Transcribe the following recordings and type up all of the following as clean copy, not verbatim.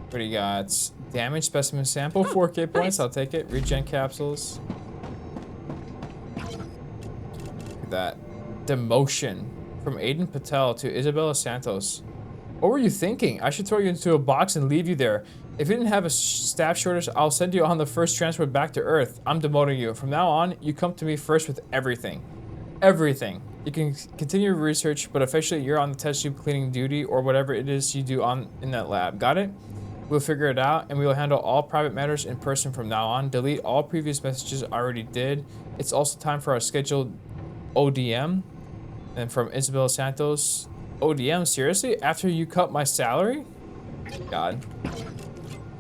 What do you got? Damage specimen sample, 4K points. I'll take it. Regen capsules. Look at that. Demotion from Aiden Patel to Isabella Santos. What were you thinking? I should throw you into a box and leave you there. If you didn't have a staff shortage, I'll send you on the first transport back to Earth. I'm demoting you. From now on, you come to me first with everything. Everything. You can continue research, but officially you're on the test tube cleaning duty or whatever it is you do in that lab. Got it? We'll figure it out, and we will handle all private matters in person from now on. Delete all previous messages I already did. It's also time for our scheduled ODM. And from Isabella Santos, ODM, seriously? After you cut my salary? God.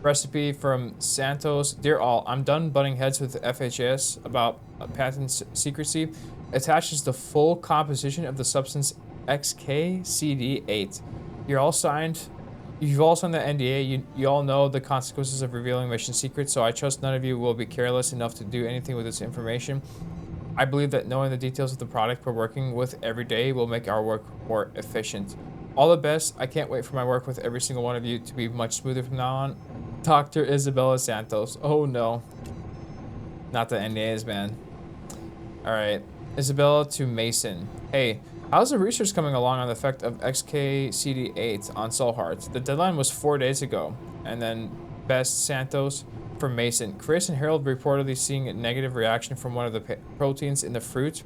Recipe from Santos. Dear all, I'm done butting heads with FHS about patent secrecy. Attaches the full composition of the substance XKCD8. You've all signed the NDA. You all know the consequences of revealing mission secrets, so I trust none of you will be careless enough to do anything with this information. I believe that knowing the details of the product we're working with every day will make our work more efficient. All the best. I can't wait for my work with every single one of you to be much smoother from now on. Dr. Isabella Santos. Oh no. Not the NDAs, man. Alright. Isabella to Mason. Hey, how's the research coming along on the effect of XKCD8 on soul hearts? The deadline was 4 days ago. And then Best Santos from Mason. Chris and Harold reportedly seeing a negative reaction from one of the proteins in the fruit.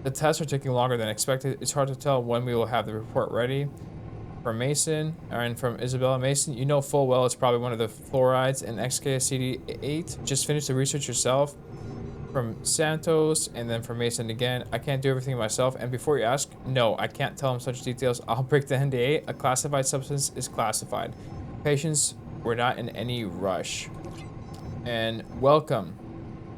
The tests are taking longer than expected. It's hard to tell when we will have the report ready. From Mason, and from Isabella Mason, you know full well it's probably one of the fluorides in XKCD8. Just finish the research yourself. From Santos, and then from Mason again. I can't do everything myself, and before you ask, no, I can't tell him such details. I'll break the NDA. A classified substance is classified. Patience, we're not in any rush. And welcome.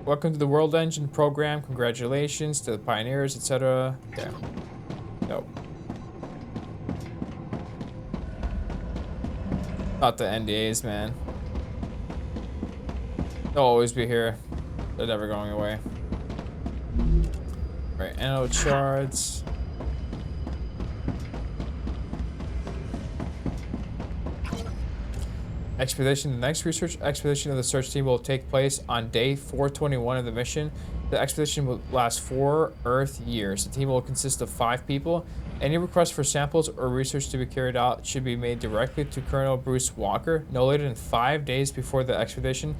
Welcome to the World Engine program. Congratulations to the pioneers, etc. Okay. Nope. Not the NDAs, man. They'll always be here. They're never going away. Right, anode shards. Expedition. The next research expedition of the search team will take place on day 421 of the mission. The expedition will last 4 Earth years. The team will consist of 5 people. Any requests for samples or research to be carried out should be made directly to Colonel Bruce Walker no later than 5 days before the expedition.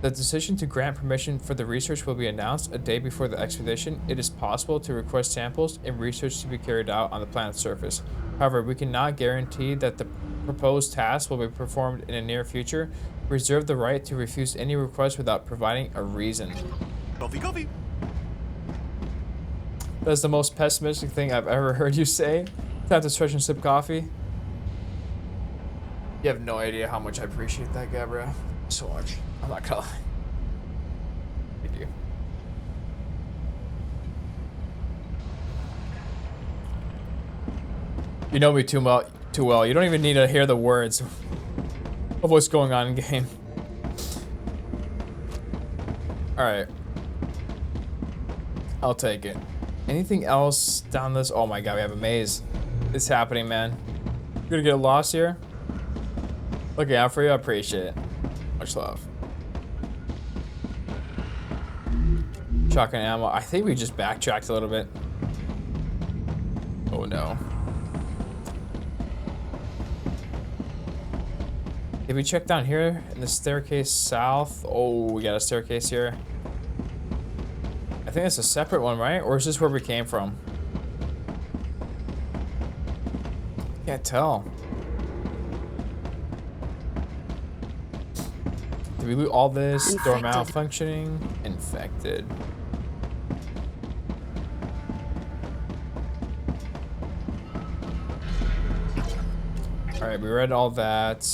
The decision to grant permission for the research will be announced a day before the expedition. It is possible to request samples and research to be carried out on the planet's surface. However, we cannot guarantee that the proposed task will be performed in the near future. We reserve the right to refuse any request without providing a reason. Coffee, coffee. That's the most pessimistic thing I've ever heard you say. Time to stretch and sip coffee. You have no idea how much I appreciate that, Gabrielle. So much. I'm not gonna lie. Thank you. You know me too well. You don't even need to hear the words of what's going on in game. Alright. I'll take it. Anything else down this? Oh my god, we have a maze. It's happening, man. You're gonna get lost here? Looking out for you, I appreciate it. Much love. Shotgun ammo. I think we just backtracked a little bit. Oh no. Did we check down here in the staircase south? Oh, we got a staircase here. I think it's a separate one, right? Or is this where we came from? Can't tell. Did we loot all this? Door malfunctioning. Infected. Alright, we read all that.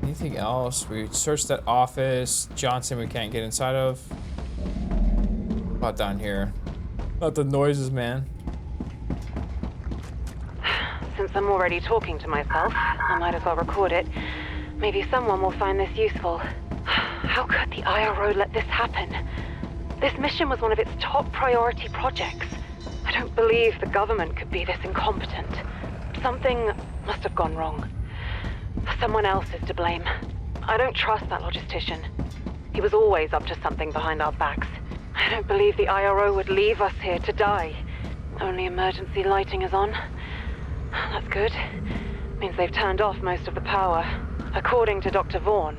Anything else? We searched that office. Johnson we can't get inside of. About down here. Not the noises, man. Since I'm already talking to myself, I might as well record it. Maybe someone will find this useful. How could the IRO let this happen? This mission was one of its top priority projects. I don't believe the government could be this incompetent. Something must have gone wrong. Someone else is to blame. I don't trust that logistician. He was always up to something behind our backs. I don't believe the IRO would leave us here to die. Only emergency lighting is on. That's good. Means they've turned off most of the power. According to Dr. Vaughn,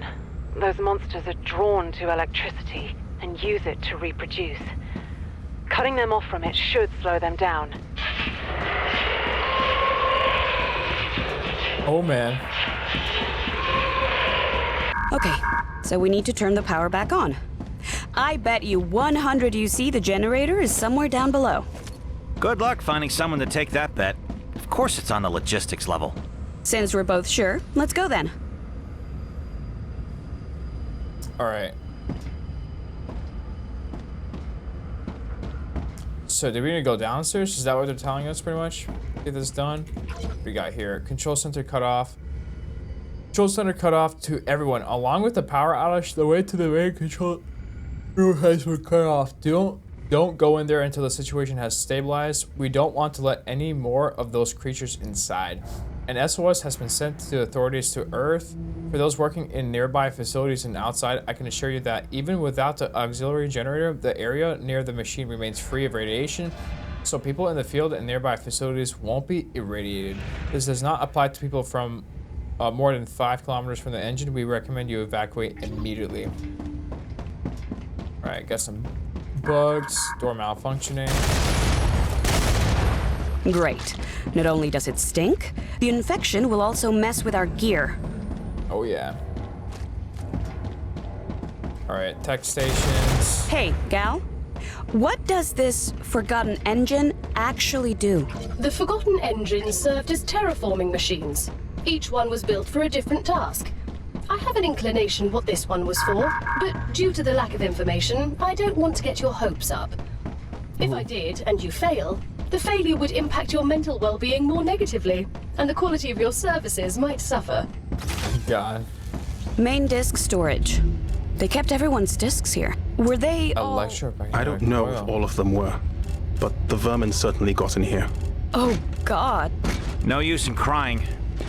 those monsters are drawn to electricity and use it to reproduce. Cutting them off from it should slow them down. Oh man. Okay, so we need to turn the power back on. I bet you 100 UC the generator is somewhere down below. Good luck finding someone to take that bet. Of course it's on the logistics level. Since we're both sure, let's go then. Alright. So do we need to go downstairs? Is that what they're telling us pretty much? Get this done. What we got here? Control center cut off. Control center cut off to everyone. Along with the power outage, the way to the main control room has been cut off. Don't go in there until the situation has stabilized. We don't want to let any more of those creatures inside. An SOS has been sent to authorities to Earth. For those working in nearby facilities and outside, I can assure you that even without the auxiliary generator, the area near the machine remains free of radiation, so people in the field and nearby facilities won't be irradiated. This does not apply to people from more than 5 kilometers from the engine. We recommend you evacuate immediately. Alright, got some bugs, door malfunctioning. Great. Not only does it stink, the infection will also mess with our gear. Oh yeah. Alright, tech stations. Hey, gal. What does this forgotten engine actually do? The Forgotten Engines served as terraforming machines. Each one was built for a different task. I have an inclination what this one was for, but due to the lack of information, I don't want to get your hopes up. If I did, and you fail, the failure would impact your mental well-being more negatively, and the quality of your services might suffer. God. Main disk storage. They kept everyone's disks here. Were they all... I don't know if all of them were, but the vermin certainly got in here. Oh, God. No use in crying.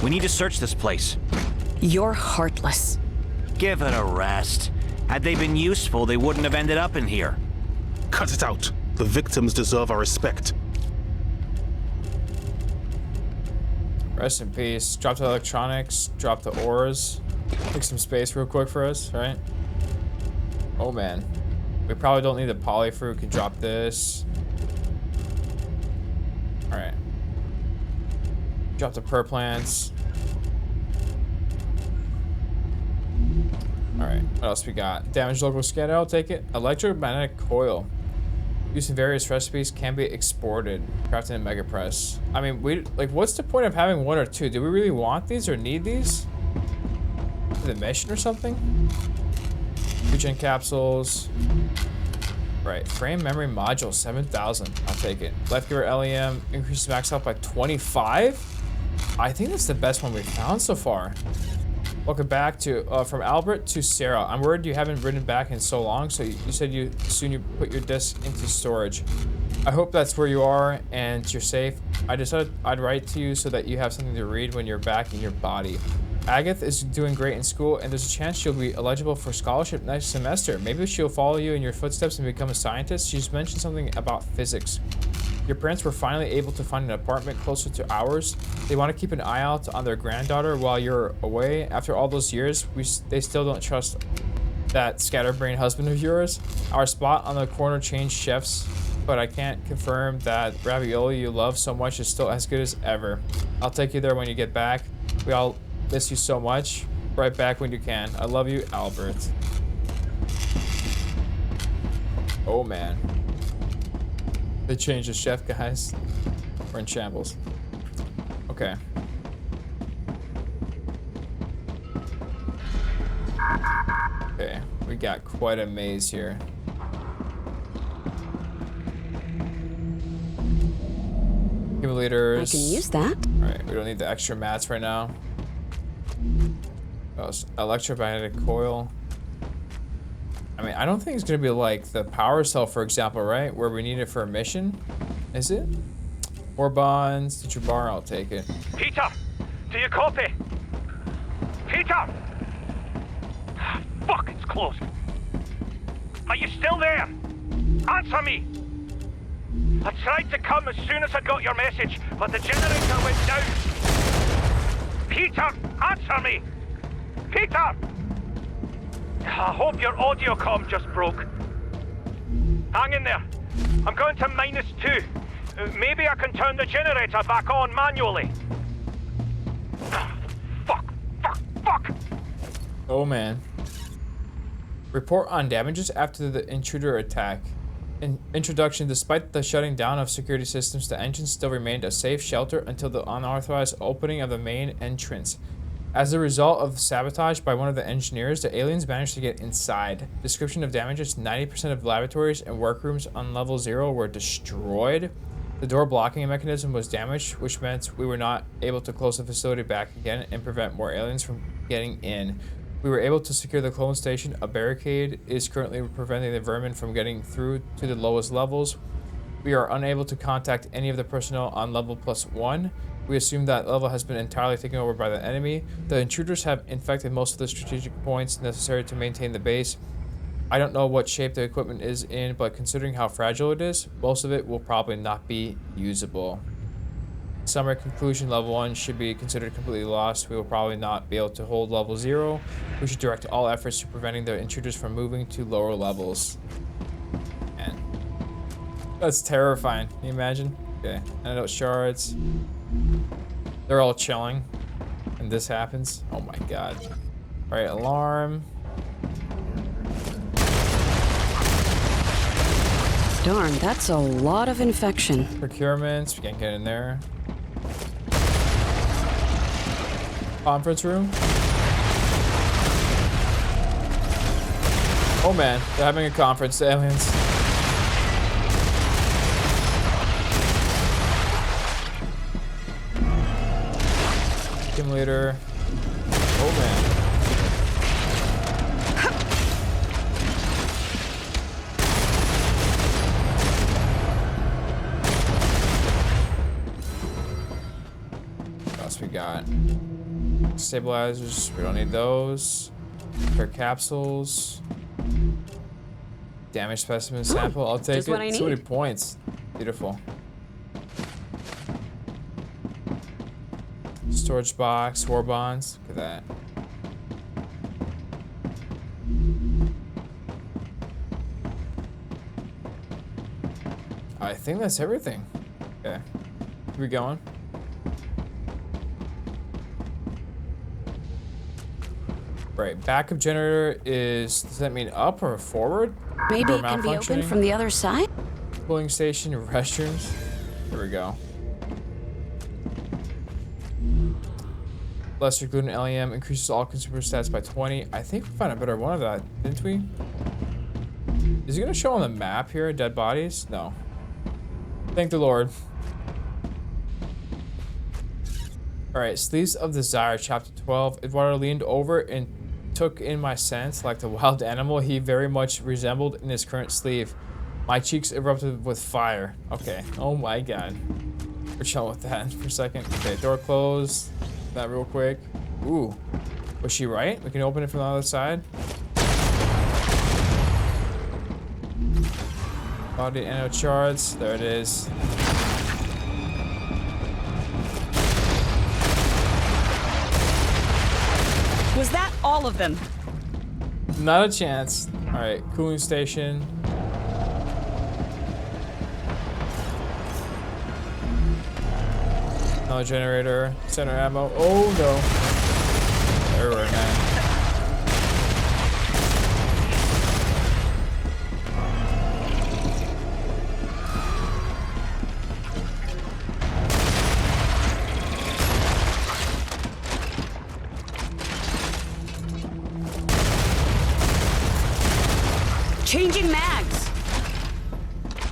We need to search this place. You're heartless. Give it a rest. Had they been useful, they wouldn't have ended up in here. Cut it out. The victims deserve our respect. Rest in peace. Drop the electronics, drop the ores. Take some space real quick for us, right? Oh man. We probably don't need the polyfruit. We can drop this. Alright. Drop the per plants. Alright, what else we got? Damaged local scanner, I'll take it. Electromagnetic coil. Used in various recipes, can be exported. Crafted in Mega Press. I mean, what's the point of having one or two? Do we really want these or need these? For the mission or something? Regen capsules. Right, frame memory module, 7,000. I'll take it. Left gear LEM increases max health by 25? I think that's the best one we've found so far. Welcome back to from Albert to Sarah. I'm worried you haven't written back in so long, so you said you put your disc into storage. I hope that's where you are and you're safe. I decided I'd write to you so that you have something to read when you're back in your body. Agatha is doing great in school, and there's a chance she'll be eligible for scholarship next semester. Maybe she'll follow you in your footsteps and become a scientist. She's mentioned something about physics. Your parents were finally able to find an apartment closer to ours. They want to keep an eye out on their granddaughter while you're away. After all those years, they still don't trust that scatterbrained husband of yours. Our spot on the corner changed chefs, but I can't confirm that ravioli you love so much is still as good as ever. I'll take you there when you get back. We all miss you so much. Right back when you can. I love you, Albert. Oh man. They changed the chef, guys. We're in shambles. Okay. Okay, we got quite a maze here. Accumulators. I can use that. Alright, we don't need the extra mats right now. Oh, electromagnetic coil. I mean, I don't think it's gonna be like the power cell, for example, right? Where we need it for a mission. Is it? Ore bonds, teacher bar, I'll take it. Peter, do you copy? Peter! Fuck, it's closed. Are you still there? Answer me! I tried to come as soon as I got your message, but the generator went down. Peter, answer me! Peter! I hope your audio comm just broke. Hang in there. I'm going to -2. Maybe I can turn the generator back on manually. Fuck! Oh man. Report on damages after the intruder attack. Introduction: despite the shutting down of security systems, the engine still remained a safe shelter until the unauthorized opening of the main entrance. As a result of sabotage by one of the engineers, the aliens managed to get inside. Description of damages: 90% of laboratories and workrooms on level 0 were destroyed. The door blocking mechanism was damaged, which meant we were not able to close the facility back again and prevent more aliens from getting in. We were able to secure the clone station. A barricade is currently preventing the vermin from getting through to the lowest levels. We are unable to contact any of the personnel on level +1. We assume that level has been entirely taken over by the enemy. The intruders have infected most of the strategic points necessary to maintain the base. I don't know what shape the equipment is in, but considering how fragile it is, most of it will probably not be usable. Summary conclusion: level 1 should be considered completely lost. We will probably not be able to hold level 0. We should direct all efforts to preventing the intruders from moving to lower levels. Man, that's terrifying. Can you imagine? Okay, antidote shards. They're all chilling, and this happens. Oh my god. All right, alarm. Darn, that's a lot of infection. Procurements, we can't get in there. Conference room. Oh man, they're having a conference, the aliens. Simulator. Oh man. What else we got? Stabilizers, we don't need those. Repair capsules. Damage specimen sample, I'll take just what I it. So many need. points. Beautiful. Storage box, war bonds. Look at that. I think that's everything. Okay. Keep we going. Right, backup generator is, does that mean up or forward? Maybe Or it can be opened malfunctioning? from the other side? Cooling station, restrooms. Here we go. Lesser gluten LEM increases all consumer stats by 20. I think we found a better one of that, didn't we? Is it gonna show on the map here, dead bodies? No. Thank the Lord. Alright, Sleeves of Desire, chapter 12. Eduardo leaned over and took in my scent like the wild animal he very much resembled in his current sleeve. My cheeks erupted with fire. Okay, oh my god. We're chilling with that for a second. Okay, door closed. That real quick. Ooh. Was she right? We can open it from the other side. Body anode shards. There it is. Was that all of them? Not a chance. Alright, cooling station. Another generator. Center ammo. Oh no. Everywhere, man. Changing mags.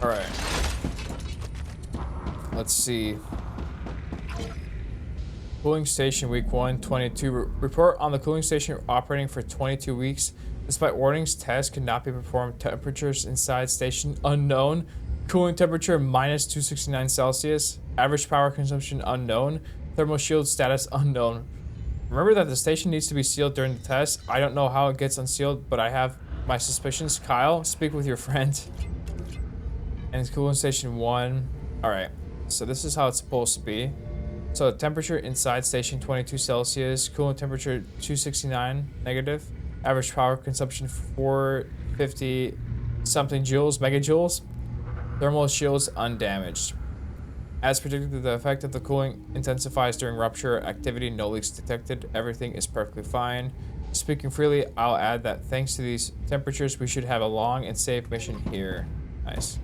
All right. Let's see. Cooling station week 1, 22. Report on the cooling station operating for 22 weeks. Despite warnings, tests could not be performed. Temperatures inside station unknown. Cooling temperature minus 269 Celsius. Average power consumption unknown. Thermal shield status unknown. Remember that the station needs to be sealed during the test. I don't know how it gets unsealed, but I have my suspicions. Kyle, speak with your friend. And it's cooling station 1. Alright, so this is how it's supposed to be. So temperature inside station 22 Celsius, cooling temperature 269 negative, average power consumption 450 something joules, megajoules, thermal shields undamaged. As predicted, the effect of the cooling intensifies during rupture activity, no leaks detected, everything is perfectly fine. Speaking freely, I'll add that thanks to these temperatures, we should have a long and safe mission here. Nice.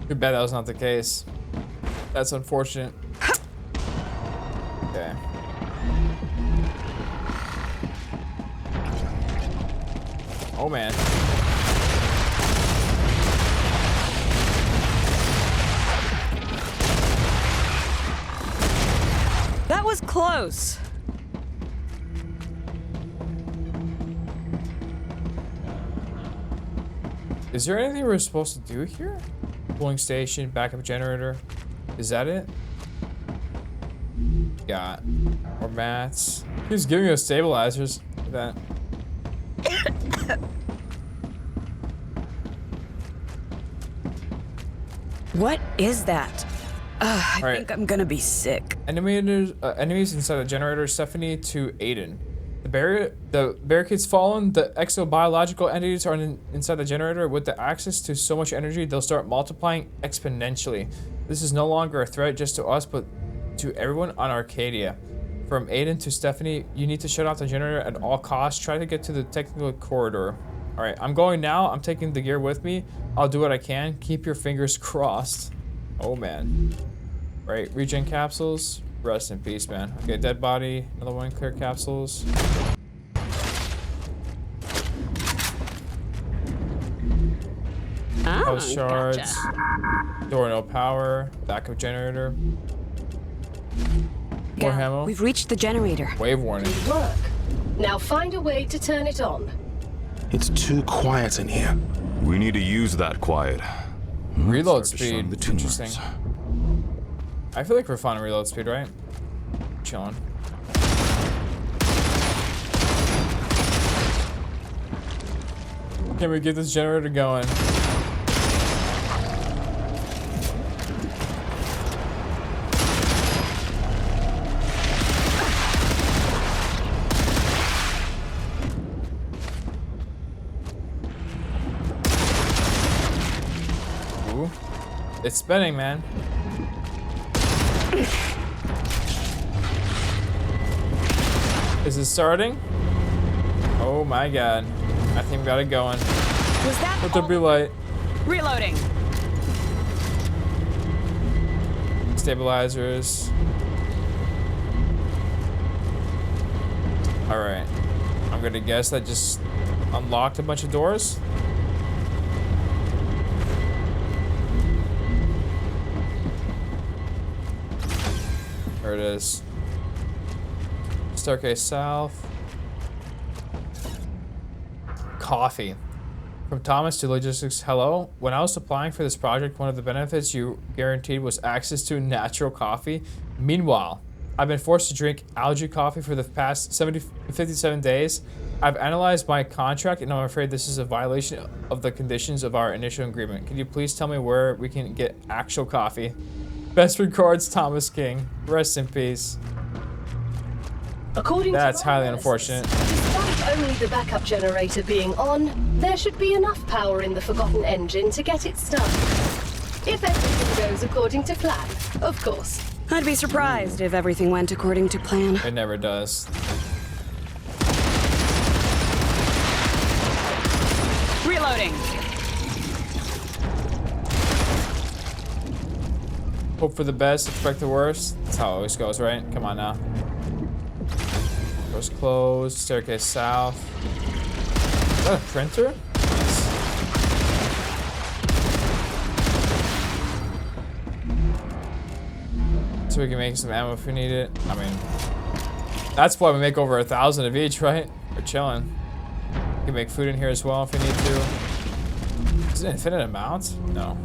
Too bad that was not the case. That's unfortunate. Okay. Oh man. That was close. Is there anything we're supposed to do here? Cooling station, backup generator. Is that it? Got more mats. He's giving us stabilizers. Look at that. What is that? I Right. think I'm gonna be sick. Enemies inside the generator. Stephanie to Aiden. The barricade's fallen. The exobiological entities are inside the generator. With the access to so much energy, they'll start multiplying exponentially. This is no longer a threat just to us, but to everyone on Arcadia. From Aiden to Stephanie, you need to shut off the generator at all costs. Try to get to the technical corridor. All right, I'm going now. I'm taking the gear with me. I'll do what I can. Keep your fingers crossed. Oh man. Right, regen capsules. Rest in peace, man. Okay, dead body. Another one. Clear capsules. House shards. Gotcha. Door no power. Backup generator. More ammo. We've reached the generator. Wave warning. Good work. Now find a way to turn it on. It's too quiet in here. We need to use that quiet. Reload Start to shun speed. the tumors. Interesting. I feel like we're fine on reload speed, right? Chilling. Can we get this generator going? Ooh. It's spinning, man. Is it starting? Oh my god. I think we got it going. Was that Let there be light. Reloading. Stabilizers. Alright. I'm gonna guess that just unlocked a bunch of doors. There it is. Staircase south. Coffee. From Thomas to Logistics, hello. When I was applying for this project, one of the benefits you guaranteed was access to natural coffee. Meanwhile, I've been forced to drink algae coffee for the past 57 days. I've analyzed my contract and I'm afraid this is a violation of the conditions of our initial agreement. Can you please tell me where we can get actual coffee? Best regards, Thomas King. Rest in peace. According That's to my highly analysis, unfortunate. Despite only the backup generator being on, there should be enough power in the Forgotten engine to get it started. If everything goes according to plan, of course. I'd be surprised if everything went according to plan. It never does. Reloading. Hope for the best, expect the worst. That's how it always goes, right? Come on now. Doors closed, staircase south. Is that a printer? Nice. So we can make some ammo if we need it. I mean, that's why we make over 1,000 of each, right? We're chilling. We can make food in here as well if we need to. This Is it an infinite amount? No.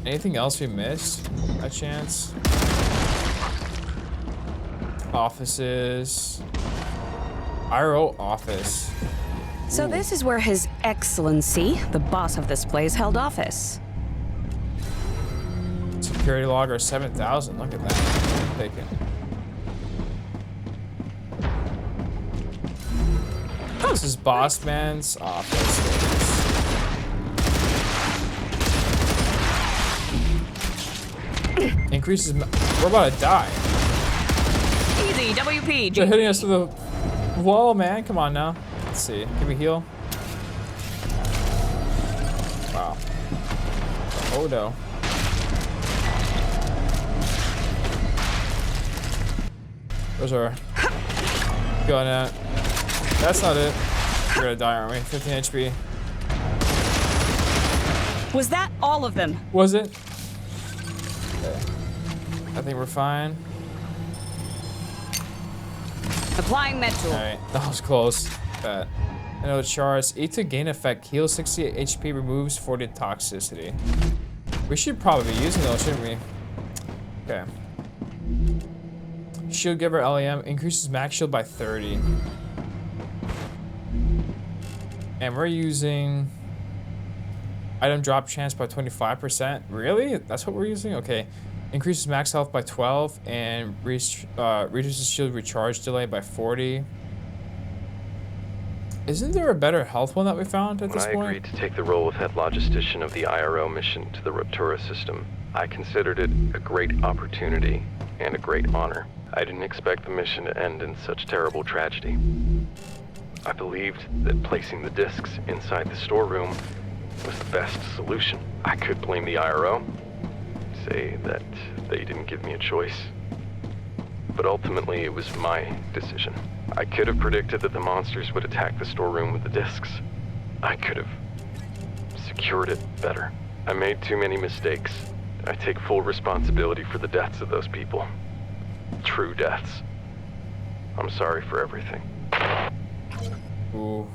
Anything else we missed? By chance? Offices. IRO office. So this is where His Excellency, the boss of this place, held office. Security logger 7,000. Look at that. Taken. This is Boss Man's office. Increases. We're about to die. Easy, WP. They're hitting us with a wall, man. Come on now. Let's see. Can we heal? Wow. Oh no. Where's our gun at? That's not it. We're gonna die, aren't we? 15 HP. Was that all of them? Was it? Okay. I think we're fine. Applying med tool. Alright, that was close. Bet. I know Char's eat to gain effect, heals 60 HP, removes 40 toxicity. We should probably be using those, shouldn't we? Okay. Shield giver LEM increases max shield by 30. And we're using item drop chance by 25%. Really? That's what we're using? Okay. Increases max health by 12 and reduces shield recharge delay by 40. Isn't there a better health one that we found at this point? When I agreed to take the role of head logistician of the IRO mission to the Raptura system, I considered it a great opportunity and a great honor. I didn't expect the mission to end in such terrible tragedy. I believed that placing the discs inside the storeroom was the best solution. I could blame the IRO, say that they didn't give me a choice. But ultimately, it was my decision. I could have predicted that the monsters would attack the storeroom with the discs. I could have secured it better. I made too many mistakes. I take full responsibility for the deaths of those people. True deaths. I'm sorry for everything. Ooh.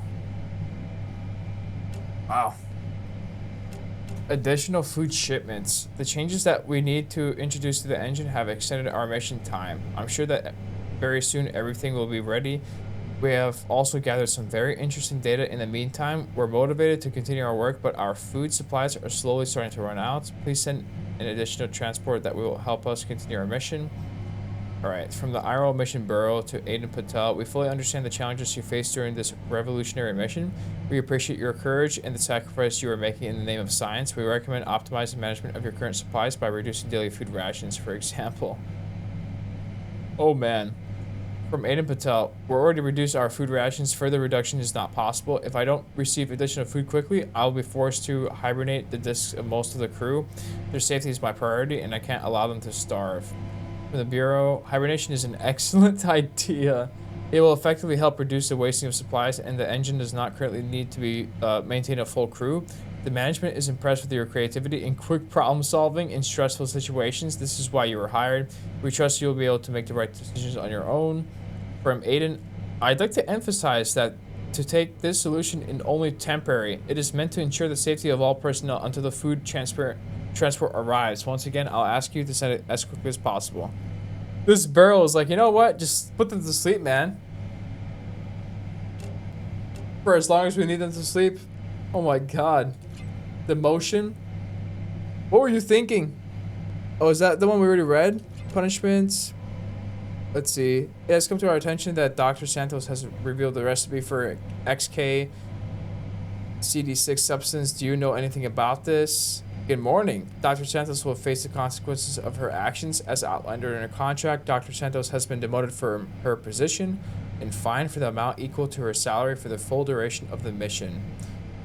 Wow. Additional food shipments. The changes that we need to introduce to the engine have extended our mission time. I'm sure that very soon everything will be ready. We have also gathered some very interesting data in the meantime. We're motivated to continue our work, but our food supplies are slowly starting to run out. Please send an additional transport that will help us continue our mission. Alright, from the IRO mission bureau to Aiden Patel, we fully understand the challenges you face during this revolutionary mission. We appreciate your courage and the sacrifice you are making in the name of science. We recommend optimizing management of your current supplies by reducing daily food rations, for example. Oh man. From Aiden Patel, we're already reduced our food rations. Further reduction is not possible. If I don't receive additional food quickly, I'll be forced to hibernate the discs of most of the crew. Their safety is my priority, and I can't allow them to starve. From the Bureau, hibernation is an excellent idea. It will effectively help reduce the wasting of supplies, and the engine does not currently need to be maintain a full crew. The management is impressed with your creativity and quick problem solving in stressful situations. This is why you were hired. We trust you'll be able to make the right decisions on your own. From Aiden, I'd like to emphasize that to take this solution in only temporary. It is meant to ensure the safety of all personnel until the food transport arrives. Once again, I'll ask you to send it as quickly as possible. This barrel is like, you know what? Just put them to sleep, man. For as long as we need them to sleep. Oh my god. The motion. What were you thinking? Oh, is that the one we already read? Punishments. Let's see. It has come to our attention that Dr. Santos has revealed the recipe for XK CD6 substance. Do you know anything about this? Good morning. Dr. Santos will face the consequences of her actions as outlined during her contract. Dr. Santos has been demoted from her position and fined for the amount equal to her salary for the full duration of the mission.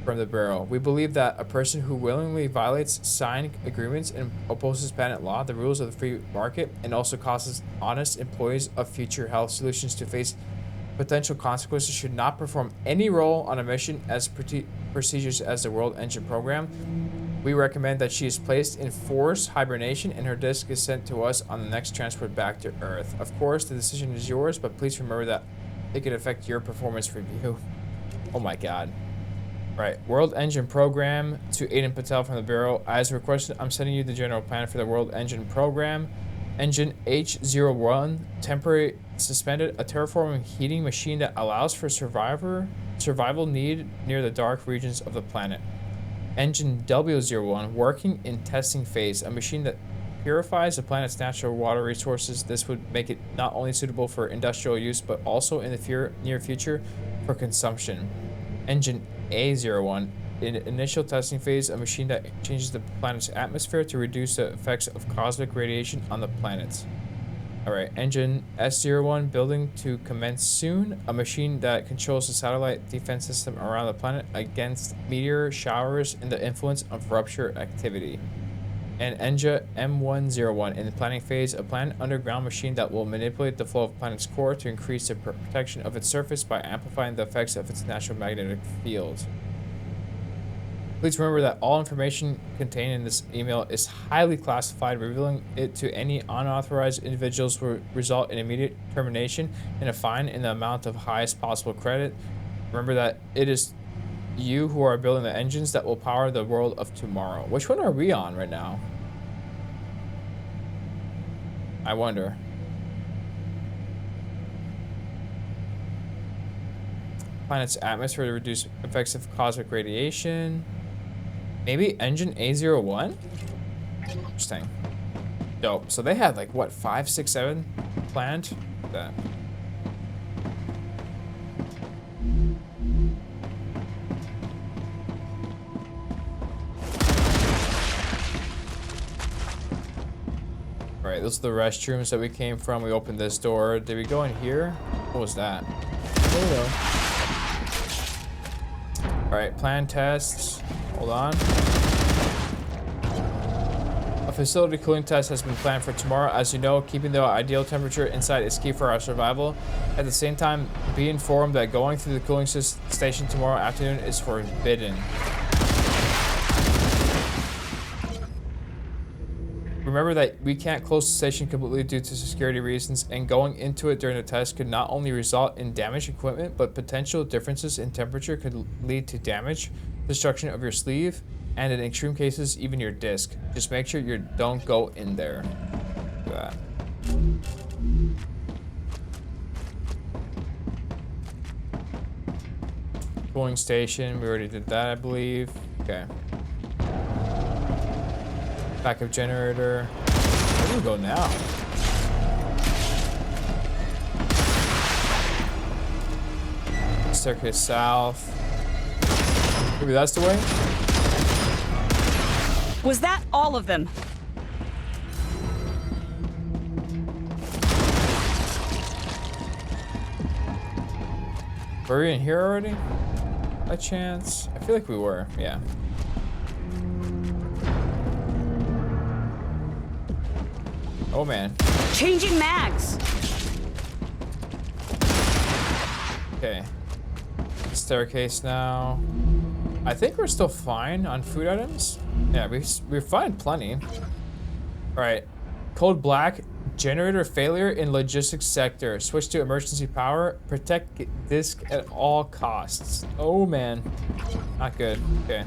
From the Bureau, we believe that a person who willingly violates signed agreements and opposes patent law, the rules of the free market, and also causes honest employees of Future Health Solutions to face potential consequences should not perform any role on a mission as procedures as the World Engine Program. We recommend that she is placed in forced hibernation and her disc is sent to us on the next transport back to Earth. Of course, the decision is yours, but please remember that it could affect your performance review. Oh my god. Right, World Engine Program to Aiden Patel from the Bureau. As requested, I'm sending you the general plan for the World Engine Program. Engine H01, temporary suspended, a terraforming heating machine that allows for survival need near the dark regions of the planet. Engine W01, working in testing phase, a machine that purifies the planet's natural water resources. This would make it not only suitable for industrial use, but also in the near future for consumption. Engine A01, in initial testing phase, a machine that changes the planet's atmosphere to reduce the effects of cosmic radiation on the planet. Alright, Engine S01, building to commence soon, a machine that controls the satellite defense system around the planet against meteor showers and the influence of rupture activity. And Engine M101, in the planning phase, a planned underground machine that will manipulate the flow of the planet's core to increase the protection of its surface by amplifying the effects of its natural magnetic field. Please remember that all information contained in this email is highly classified. Revealing it to any unauthorized individuals will result in immediate termination and a fine in the amount of highest possible credit. Remember that it is you who are building the engines that will power the world of tomorrow. Which one are we on right now? I wonder. Planet's atmosphere to reduce effects of cosmic radiation. Maybe Engine A01? Interesting. Dope. So they had like, what, 5, 6, 7 planned? That. Alright, those are the restrooms that we came from. We opened this door. Did we go in here? What was that? Alright, plan tests. Hold on. A facility cooling test has been planned for tomorrow. As you know, keeping the ideal temperature inside is key for our survival. At the same time, be informed that going through the cooling station tomorrow afternoon is forbidden. Remember that we can't close the station completely due to security reasons, and going into it during the test could not only result in damaged equipment, but potential differences in temperature could lead to damage, destruction of your sleeve, and in extreme cases, even your disc. Just make sure you don't go in there. Look at that. Cooling station, we already did that, I believe. Okay. Backup generator. Where do we go now? Staircase south. Maybe that's the way? Was that all of them? Were we in here already? By chance? I feel like we were, yeah. Oh man. Changing mags. Okay. Staircase now. I think we're still fine on food items. Yeah, we're fine plenty. All right. Code black. Generator failure in logistics sector. Switch to emergency power. Protect disk at all costs. Oh man. Not good. Okay.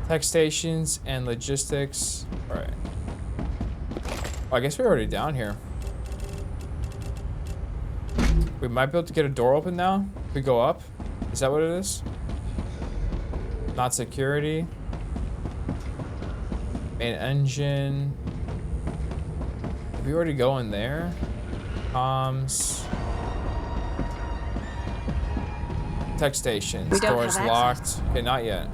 Tech stations and logistics. All right. Oh, I guess we're already down here. We might be able to get a door open now. We go up. Is that what it is? Not security. Main engine. Did we already go in there? Comms. Tech stations. Doors locked. Okay, not yet.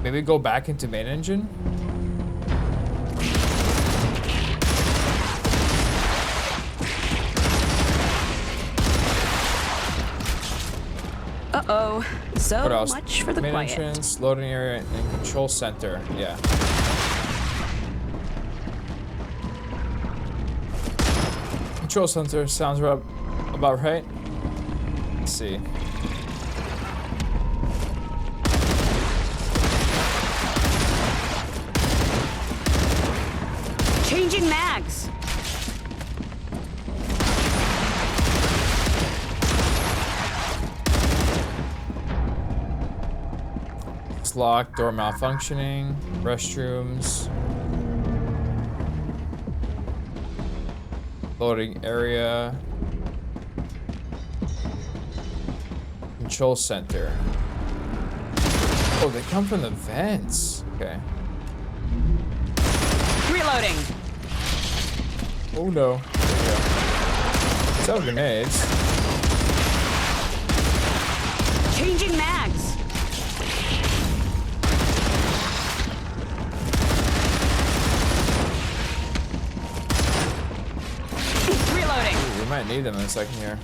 Maybe go back into main engine? Uh-oh. So what else? much for the main quiet. Entrance, loading area, and control center. Yeah. Control center sounds about right. Let's see. Changing mags. It's locked. Door malfunctioning. Restrooms. Loading area. Control center. Oh, they come from the vents. Okay. Reloading. Oh no. There we go. So grenades. Changing mags. Reloading. Ooh, we might need them in a second here.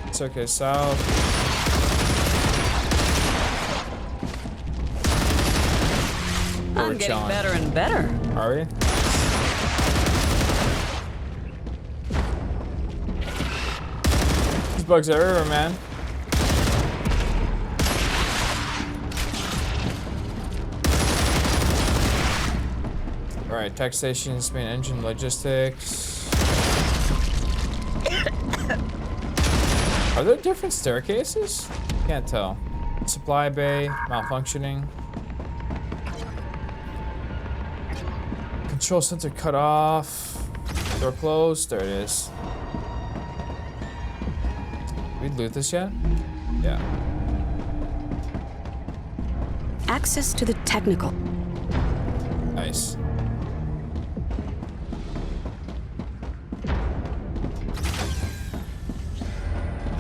It's okay, south. I'm getting better and better. Are we? These bugs are everywhere, man. Alright, tech stations, main engine, logistics. Are there different staircases? Can't tell. Supply bay, malfunctioning. Control center cut off. Door closed. There it is. Did we loot this yet? Yeah. Access to the technical. Nice.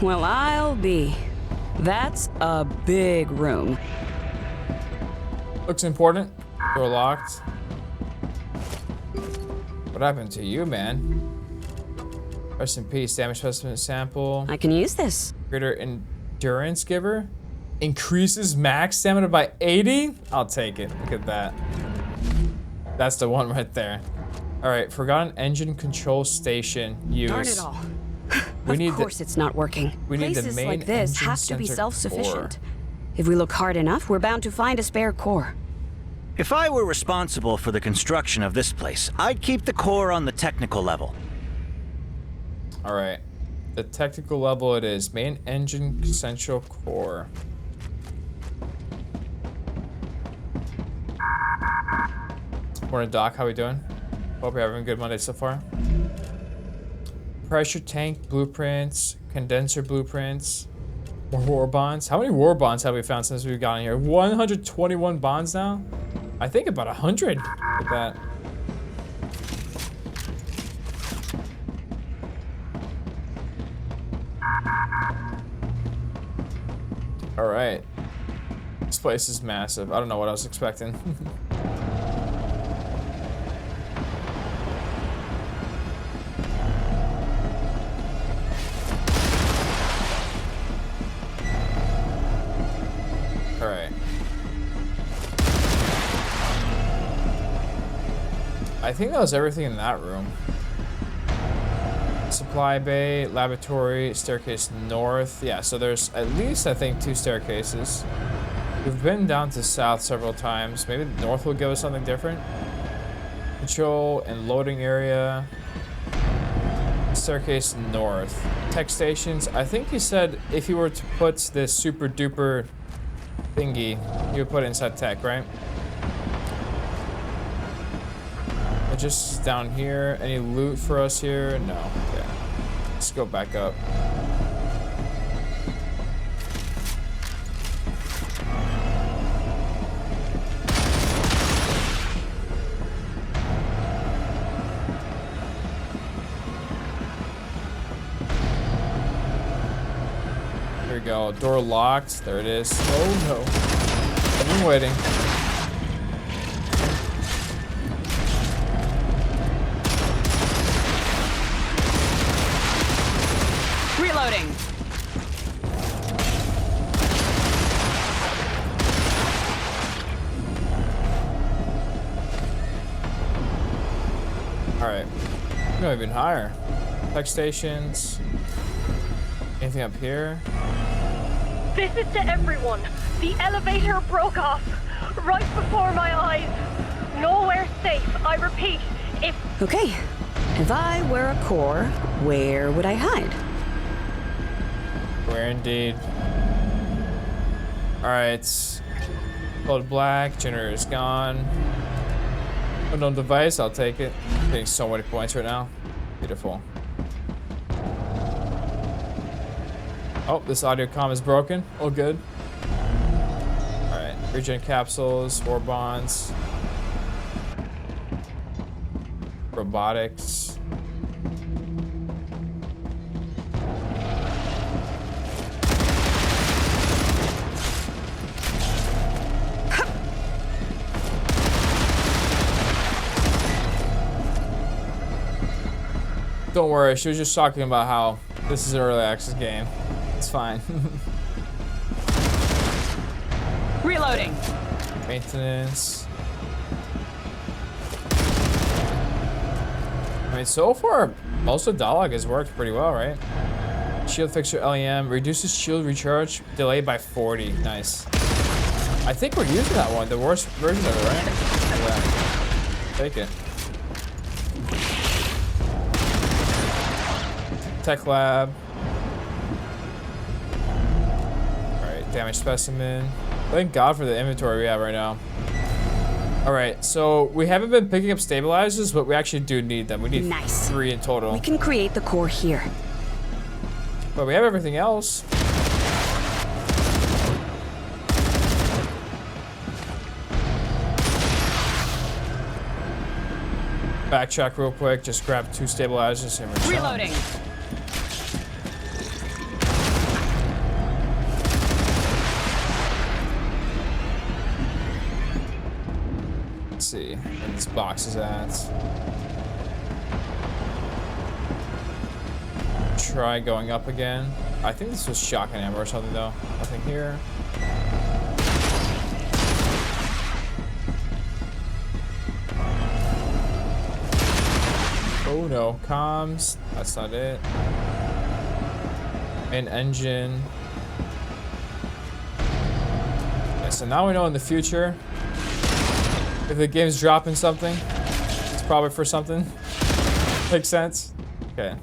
Well, I'll be. That's a big room. Looks important. Door locked. What happened to you, man? Rest in peace. Damage specimen sample. I can use this. Greater endurance giver. Increases max stamina by 80? I'll take it. Look at that. That's the one right there. Alright, forgotten engine control station use. Darn it all. We need of course it's not working. we need the Places main like this engine have to be center self-sufficient. core. If we look hard enough, we're bound to find a spare core. If I were responsible for the construction of this place, I'd keep the core on the technical level. Alright. The technical level it is. Main engine central core. Morning, Doc. How we doing? Hope you're having a good Monday so far. Pressure tank blueprints, condenser blueprints, more war bonds. How many war bonds have we found since we've gotten here? 121 bonds now? I think about 100 with that. All right. This place is massive. I don't know what I was expecting. All right. I think that was everything in that room. Supply bay, laboratory, staircase north. Yeah, so there's at least, I think, 2 staircases. We've been down to south several times. Maybe the north will give us something different. Control and loading area. Staircase north. Tech stations. I think he said if he were to put this super duper thingy, he would put it inside tech, right? Just down here. Any loot for us here? No. Okay. Let's go back up. There we go. Door locked. There it is. Oh no. I've been waiting. Reloading. All right. No, even higher. Tech stations. Anything up here? This is to everyone. The elevator broke off right before my eyes. Nowhere safe. I repeat, if... Okay. If I were a core, where would I hide? Where indeed. All right. Code black. Generator is gone. Unknown device. I'll take it. Getting so many points right now. Beautiful. Oh, this audio comm is broken. Oh, good. Alright. Regen capsules. War bonds. Robotics. Don't worry, she was just talking about how this is an early access game. It's fine. Reloading. Maintenance. I mean, so far, most of the dialogue has worked pretty well, right? Shield fixture LEM reduces shield recharge delay by 40. Nice. I think we're using that one, the worst version of it, right? Yeah. Take it. Tech lab. Alright, damage specimen. Thank God for the inventory we have right now. Alright, so we haven't been picking up stabilizers, but we actually do need them. We need 3 in total. We can create the core here. But we have everything else. Backtrack real quick, just grab 2 stabilizers and we're reloading. Let's see where this box is at. Try going up again. I think this was shotgun ammo or something though. Nothing here. Oh no, comms. That's not it. An engine. Okay, so now we know in the future if the game's dropping something, it's probably for something. Makes sense? Okay.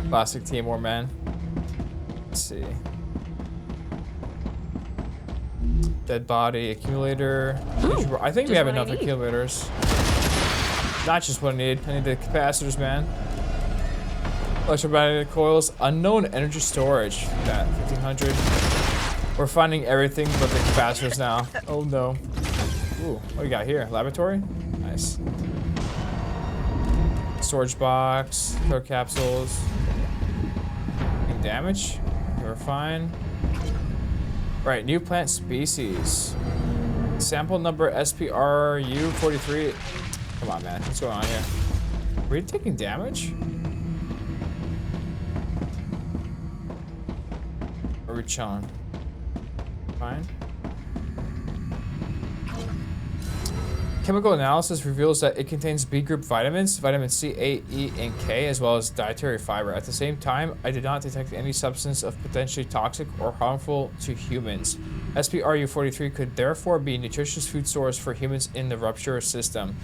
Classic Temur, man. Let's see. Dead body, accumulator. Ooh, I think we have enough accumulators. Not just what I need. I need the capacitors, man. Electromagnetic coils. Unknown energy storage. That 1500. We're finding everything but the capacitors now. Oh no. Ooh, what do we got here? Laboratory? Nice. Storage box. Code capsules. Any damage? We're fine. Right, new plant species. Sample number SPRU43. Come on, man. What's going on here? Are we taking damage? Or are we chilling? Fine. Chemical analysis reveals that it contains B group vitamins, vitamin C, A, E, and K, as well as dietary fiber. At the same time, I did not detect any substance of potentially toxic or harmful to humans. SPRU43 could therefore be a nutritious food source for humans in the Rupture system.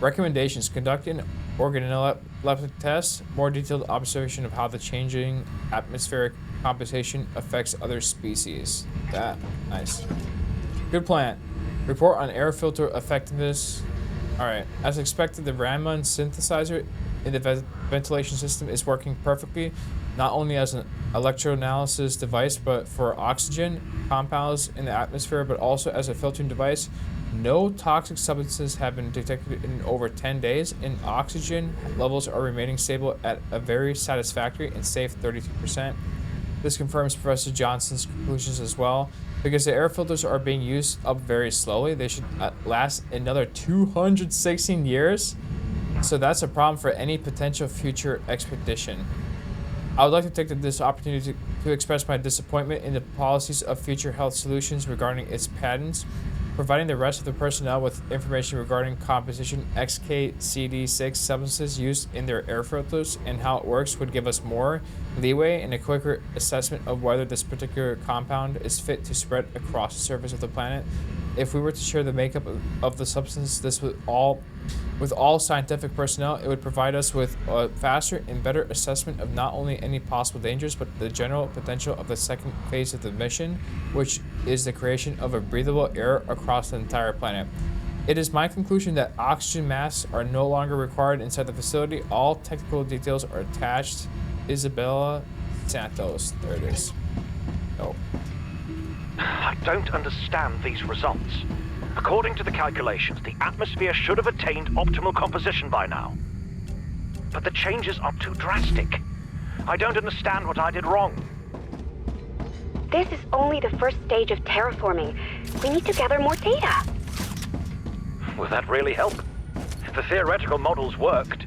Recommendations: conduct an organoleptic test, more detailed observation of how the changing atmospheric composition affects other species. That, nice. Good plan. Report on air filter effectiveness. Alright, as expected, the Raman synthesizer in the ventilation system is working perfectly, not only as an electroanalysis device, but for oxygen compounds in the atmosphere, but also as a filtering device. No toxic substances have been detected in over 10 days, and oxygen levels are remaining stable at a very satisfactory and safe 32%. This confirms Professor Johnson's conclusions as well. Because the air filters are being used up very slowly, they should last another 216 years. So that's a problem for any potential future expedition. I would like to take this opportunity to express my disappointment in the policies of Future Health Solutions regarding its patents. Providing the rest of the personnel with information regarding composition XKCD6 substances used in their air filters and how it works would give us more leeway and a quicker assessment of whether this particular compound is fit to spread across the surface of the planet. if we were to share the makeup of the substance with all scientific personnel, it would provide us with a faster and better assessment of not only any possible dangers, but the general potential of the second phase of the mission, which is the creation of a breathable air across the entire planet. It is my conclusion that oxygen masks are no longer required inside the facility. All technical details are attached. Isabella Santos. There it is. Oh. I don't understand these results. According to the calculations, the atmosphere should have attained optimal composition by now. But the changes are too drastic. I don't understand what I did wrong. This is only the first stage of terraforming. We need to gather more data. Will that really help? The theoretical models worked.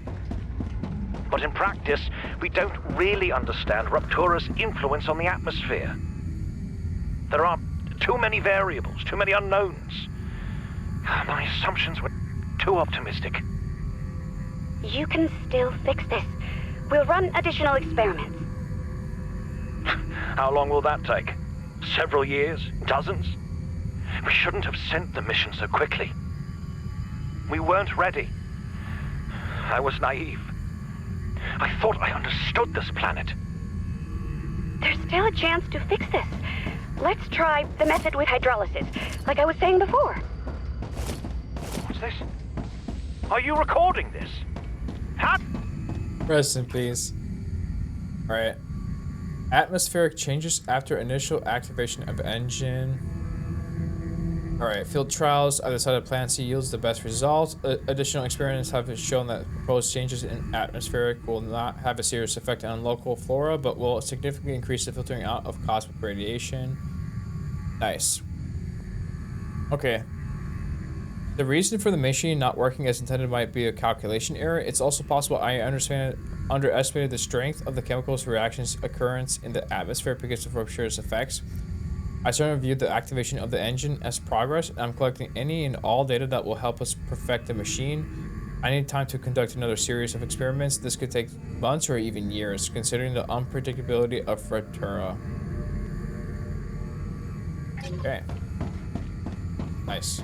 But in practice, we don't really understand Ruptura's influence on the atmosphere. There are too many variables, too many unknowns. My assumptions were too optimistic. You can still fix this. We'll run additional experiments. How long will that take? Several years? Dozens? We shouldn't have sent the mission so quickly. We weren't ready. I was naive. I thought I understood this planet. There's still a chance to fix this. Let's try the method with hydrolysis, like I was saying before. What's this? Are you recording this? Huh? Rest in peace. Alright. Atmospheric changes after initial activation of engine. Alright, field trials. Either side of Plan C yields the best results. Additional experiments have shown that proposed changes in atmospheric will not have a serious effect on local flora, but will significantly increase the filtering out of cosmic radiation. Nice. Okay. The reason for the machine not working as intended might be a calculation error. It's also possible I underestimated the strength of the chemicals reactions occurrence in the atmosphere because of Rupture's effects. I certainly viewed the activation of the engine as progress, and I'm collecting any and all data that will help us perfect the machine. I need time to conduct another series of experiments. This could take months or even years, considering the unpredictability of Ruptura. Okay. Nice.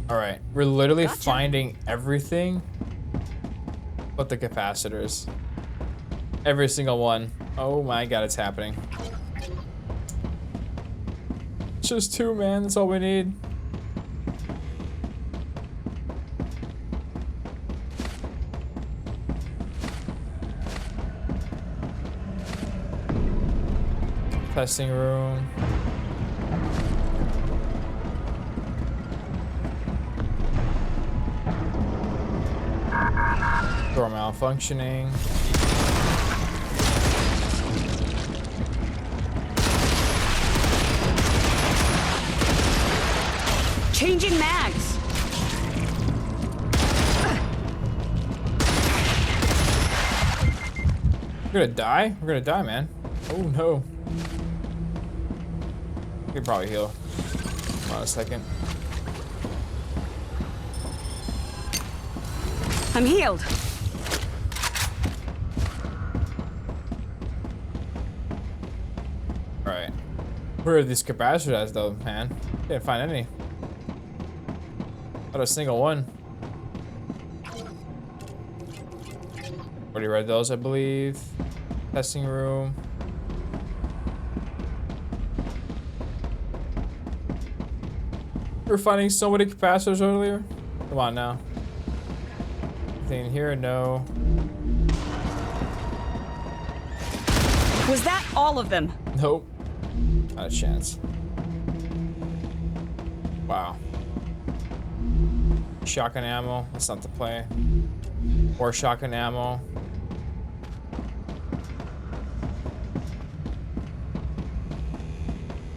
Alright, we're literally finding everything but the capacitors. Every single one. Oh my god, it's happening. Just two, man. That's all we need. Testing room. Door malfunctioning. Changing mags. We're gonna die? We're gonna die, man. Oh no. We can probably heal. Hold on a second. I'm healed. Alright. Where are these capacitors though, man? Can't find any. Not a single one. Already read those, I believe. Testing room. We were finding so many capacitors earlier. Come on now. Anything in here? No. Was that all of them? Nope. Not a chance. Wow. Shotgun ammo. That's not the play. Or shotgun ammo.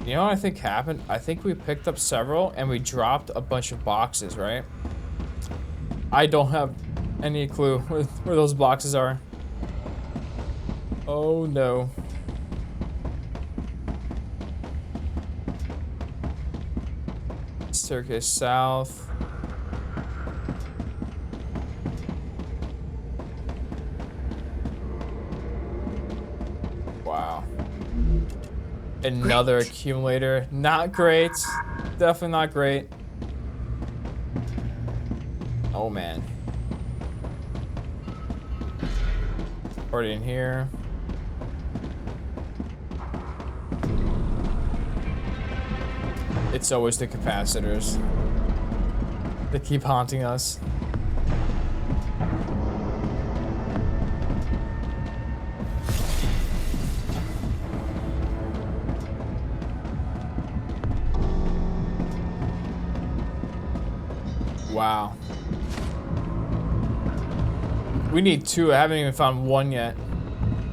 You know what I think happened? I think we picked up several and we dropped a bunch of boxes, right? I don't have any clue where those boxes are. Oh no. Staircase south. Wow. Another accumulator. Not great. Definitely not great. Oh man. Already in here. It's always the capacitors. They keep haunting us. Wow. We need 2. I haven't even found 1 yet.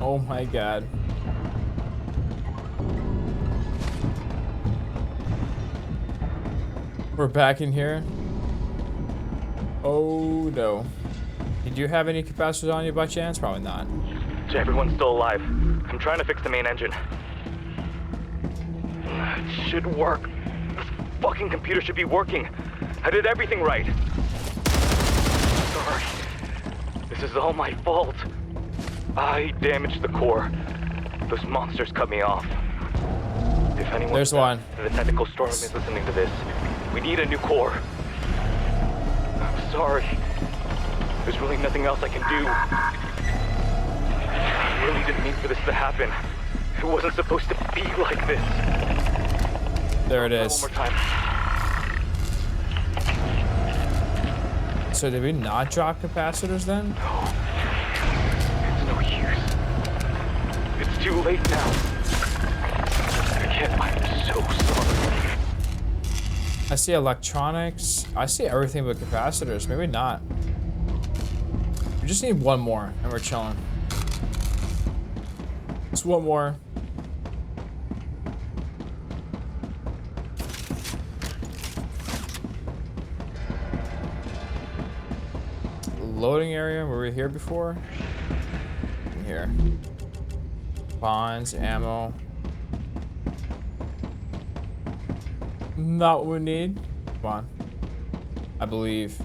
Oh my god. We're back in here. Oh no. Did you have any capacitors on you by chance? Probably not. Everyone's still alive. I'm trying to fix the main engine. It should work. This fucking computer should be working. I did everything right. Sorry. This is all my fault. I damaged the core. Those monsters cut me off. If anyone There's one. in the technical storm is listening to this, we need a new core. I'm sorry. There's really nothing else I can do. I really didn't mean for this to happen. It wasn't supposed to be like this. There it is. One more time. So did we not drop capacitors then? No. It's no use. It's too late now. Again, I'm so sorry. I see electronics. I see everything but capacitors. Maybe not. We just need 1 more and we're chilling. Just 1 more. Loading area. Were we here before? In here. Bonds, ammo. Not what we need. Come on. I believe.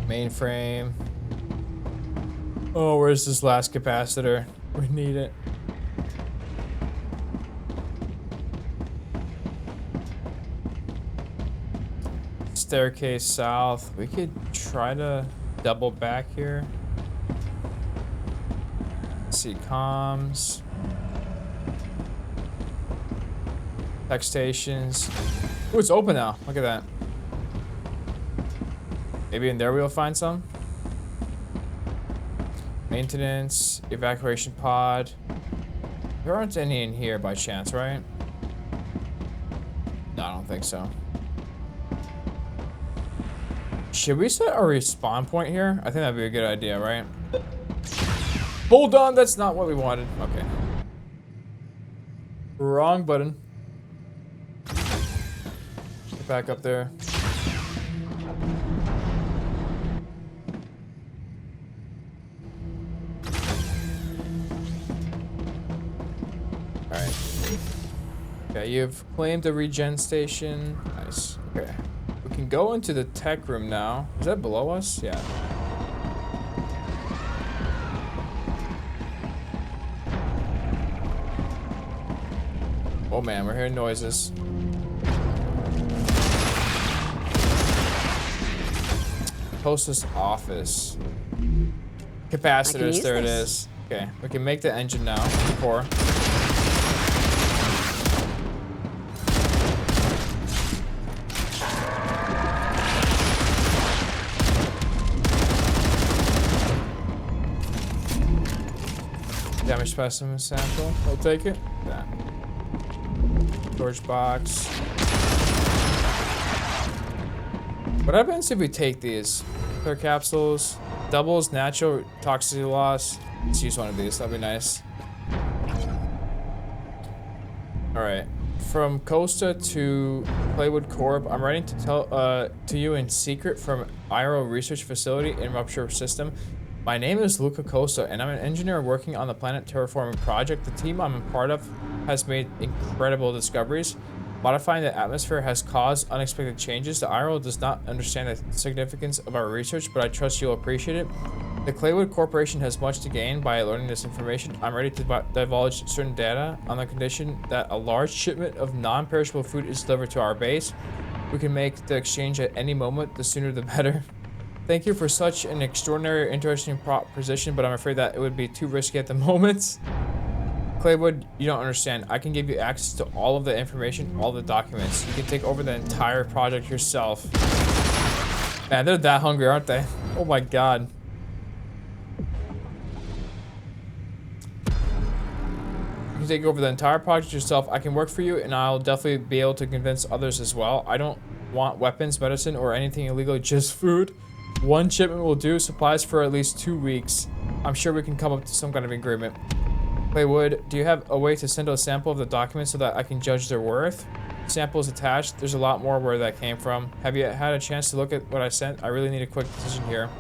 Mainframe. Oh, where's this last capacitor? We need it. Staircase south. We could try to double back here. See comms. Tech stations. Ooh, it's open now. Look at that. Maybe in there we'll find some. Maintenance, evacuation pod. There aren't any in here by chance, right? No, I don't think so. Should we set a respawn point here? I think that'd be a good idea, right? Hold on, that's not what we wanted. Okay. Wrong button. Get back up there. Alright. Okay, you've claimed a regen station. Nice. Okay. We can go into the tech room now. Is that below us? Yeah. Oh man, we're hearing noises. Closest office. Capacitors, there it is. Okay, we can make the engine now. Core. Damage specimen sample. I'll take it. Yeah. Storage box. What happens if we take these? Clear capsules. Doubles natural toxicity loss. Let's use one of these. That'd be nice. Alright. From Costa to Playwood Corp, I'm writing to tell to you in secret from IRO research facility in Rupture system. My name is Luca Costa, and I'm an engineer working on the planet terraforming project. The team I'm a part of has made incredible discoveries. Modifying the atmosphere has caused unexpected changes. The IRL does not understand the significance of our research, but I trust you'll appreciate it. The Claywood Corporation has much to gain by learning this information. I'm ready to divulge certain data on the condition that a large shipment of non-perishable food is delivered to our base. We can make the exchange at any moment. The sooner the better. Thank you for such an extraordinary, interesting proposition, but I'm afraid that it would be too risky at the moment. Claywood, you don't understand. I can give you access to all of the information, all the documents. You can take over the entire project yourself. Man, they're that hungry, aren't they? Oh my god. You can take over the entire project yourself. I can work for you, and I'll definitely be able to convince others as well. I don't want weapons, medicine, or anything illegal, just food. One shipment will do. Supplies for at least 2 weeks. I'm sure we can come up to some kind of agreement. Claywood, do you have a way to send a sample of the documents so that I can judge their worth? Samples attached. There's a lot more where that came from. Have you had a chance to look at what I sent? I really need a quick decision here.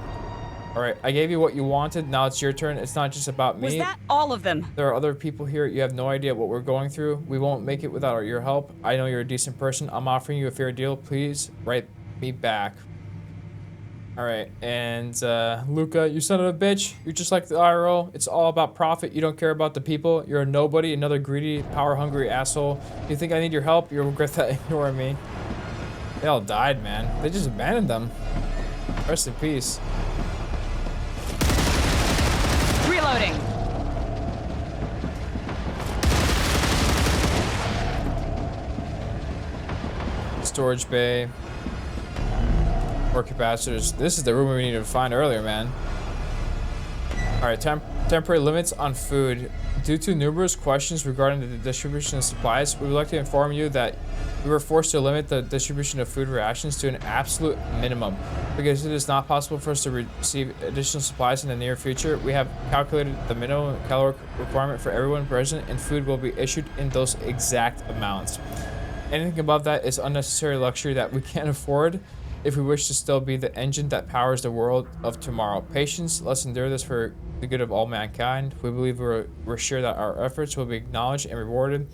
All right, I gave you what you wanted. Now it's your turn. It's not just about me. Was that all of them? There are other people here. You have no idea what we're going through. We won't make it without your help. I know you're a decent person. I'm offering you a fair deal. Please write me back. All right, and Luca, you son of a bitch. You're just like the IRO. It's all about profit. You don't care about the people. You're a nobody, another greedy, power-hungry asshole. You think I need your help? You'll regret that ignoring me. They all died, man. They just abandoned them. Rest in peace. Reloading. Storage bay. More capacitors. This is the room we needed to find earlier, man. Alright, temporary limits on food. Due to numerous questions regarding the distribution of supplies, we would like to inform you that we were forced to limit the distribution of food rations to an absolute minimum. Because it is not possible for us to receive additional supplies in the near future, we have calculated the minimum caloric requirement for everyone present, and food will be issued in those exact amounts. Anything above that is unnecessary luxury that we can't afford if we wish to still be the engine that powers the world of tomorrow. Patience, let's endure this for the good of all mankind. We believe we're sure that our efforts will be acknowledged and rewarded.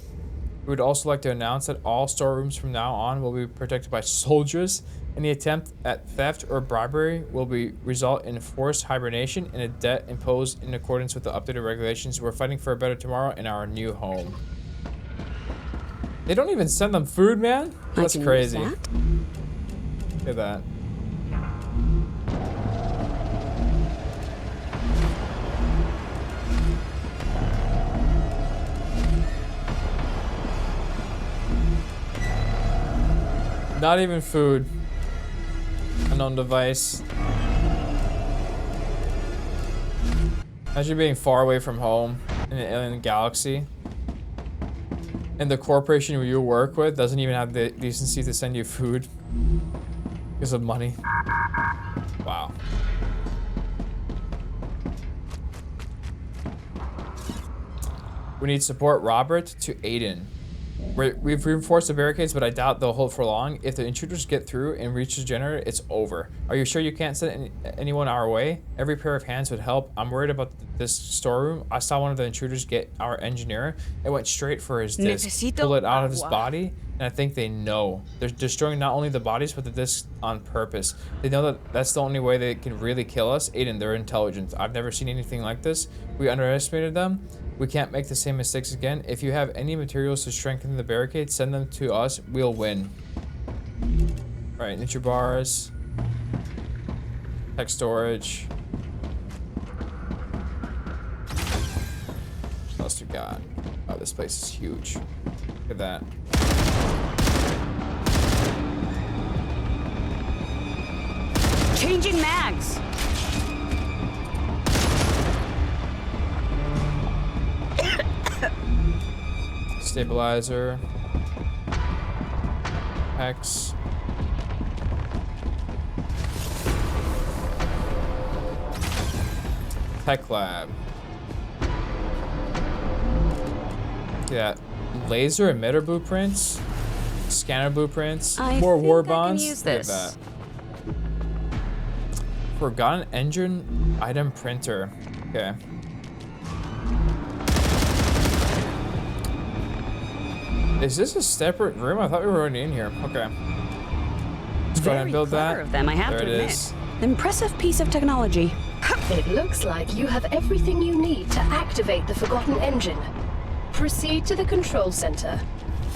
We would also like to announce that all storerooms from now on will be protected by soldiers. Any attempt at theft or bribery will result in forced hibernation and a debt imposed in accordance with the updated regulations. We're fighting for a better tomorrow in our new home. They don't even send them food, man? That's crazy. Look at that. Not even food. Unknown device. Imagine being far away from home in an alien galaxy, and the corporation you work with doesn't even have the decency to send you food because of money. Wow. We need support, Robert, to Aiden. We've reinforced the barricades, but I doubt they'll hold for long. If the intruders get through and reach the generator, it's over. Are you sure you can't send anyone our way? Every pair of hands would help. I'm worried about this storeroom. I saw one of the intruders get our engineer. It went straight for his disc, pull it out of his body, and I think they know. They're destroying not only the bodies, but the discs on purpose. They know that that's the only way they can really kill us. Aiden, they're intelligent. I've never seen anything like this. We underestimated them. We can't make the same mistakes again. If you have any materials to strengthen the barricade, send them to us. We'll win. All right, Nitro bars. Tech storage. What else we got? Oh, this place is huge. Look at that. Changing mags. Stabilizer. Hex. Tech lab. Yeah. Laser emitter blueprints. Scanner blueprints. More war bonds. Use this. Forgotten engine item printer. Okay. Is this a separate room? I thought we were already in here. Okay. Let's go ahead and build that. Of them, I have there to it admit. is. Impressive piece of technology. It looks like you have everything you need to activate the Forgotten Engine. Proceed to the control center.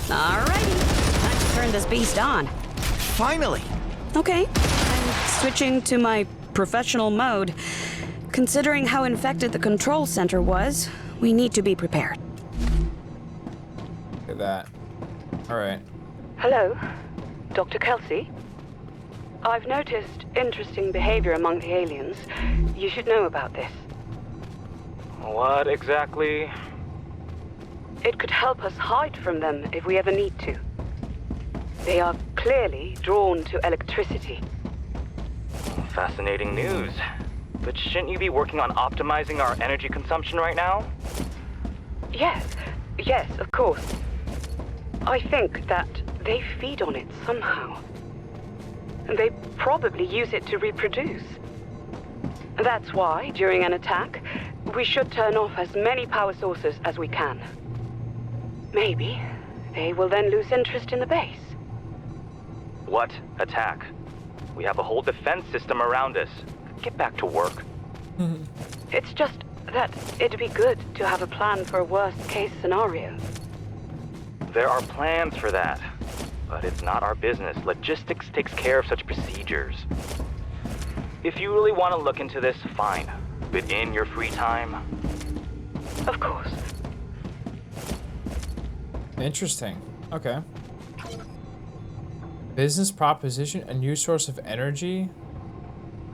Alrighty. Time to turn this beast on. Finally! Okay. I'm switching to my professional mode. Considering how infected the control center was, we need to be prepared. Look at that. Alright. Hello, Dr. Kelsey? I've noticed interesting behavior among the aliens. You should know about this. What exactly? It could help us hide from them if we ever need to. They are clearly drawn to electricity. Fascinating news. But shouldn't you be working on optimizing our energy consumption right now? Yes, of course. I think that they feed on it somehow. They probably use it to reproduce. That's why, during an attack, we should turn off as many power sources as we can. Maybe they will then lose interest in the base. What attack? We have a whole defense system around us. Get back to work. It's just that it'd be good to have a plan for a worst-case scenario. There are plans for that, but it's not our business. Logistics takes care of such procedures. If you really want to look into this, fine. But in your free time? Of course. Interesting. Okay. Business proposition, a new source of energy.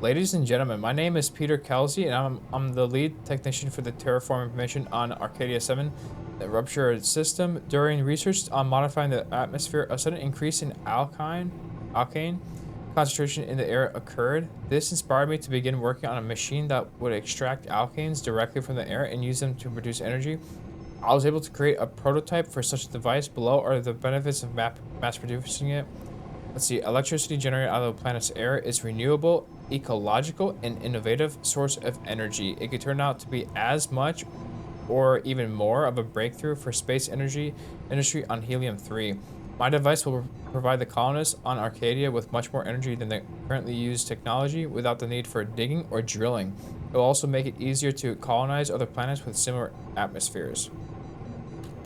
Ladies and gentlemen, my name is Peter Kelsey, and I'm the lead technician for the terraforming mission on Arcadia 7, the Rupture system. During research on modifying the atmosphere, a sudden increase in alkane concentration in the air occurred. This inspired me to begin working on a machine that would extract alkanes directly from the air and use them to produce energy. I was able to create a prototype for such a device. Below are the benefits of mass producing it. Let's see, electricity generated out of the planet's air is renewable, ecological, and innovative source of energy. It could turn out to be as much or even more of a breakthrough for space energy industry on Helium-3. My device will provide the colonists on Arcadia with much more energy than the currently used technology without the need for digging or drilling. It will also make it easier to colonize other planets with similar atmospheres.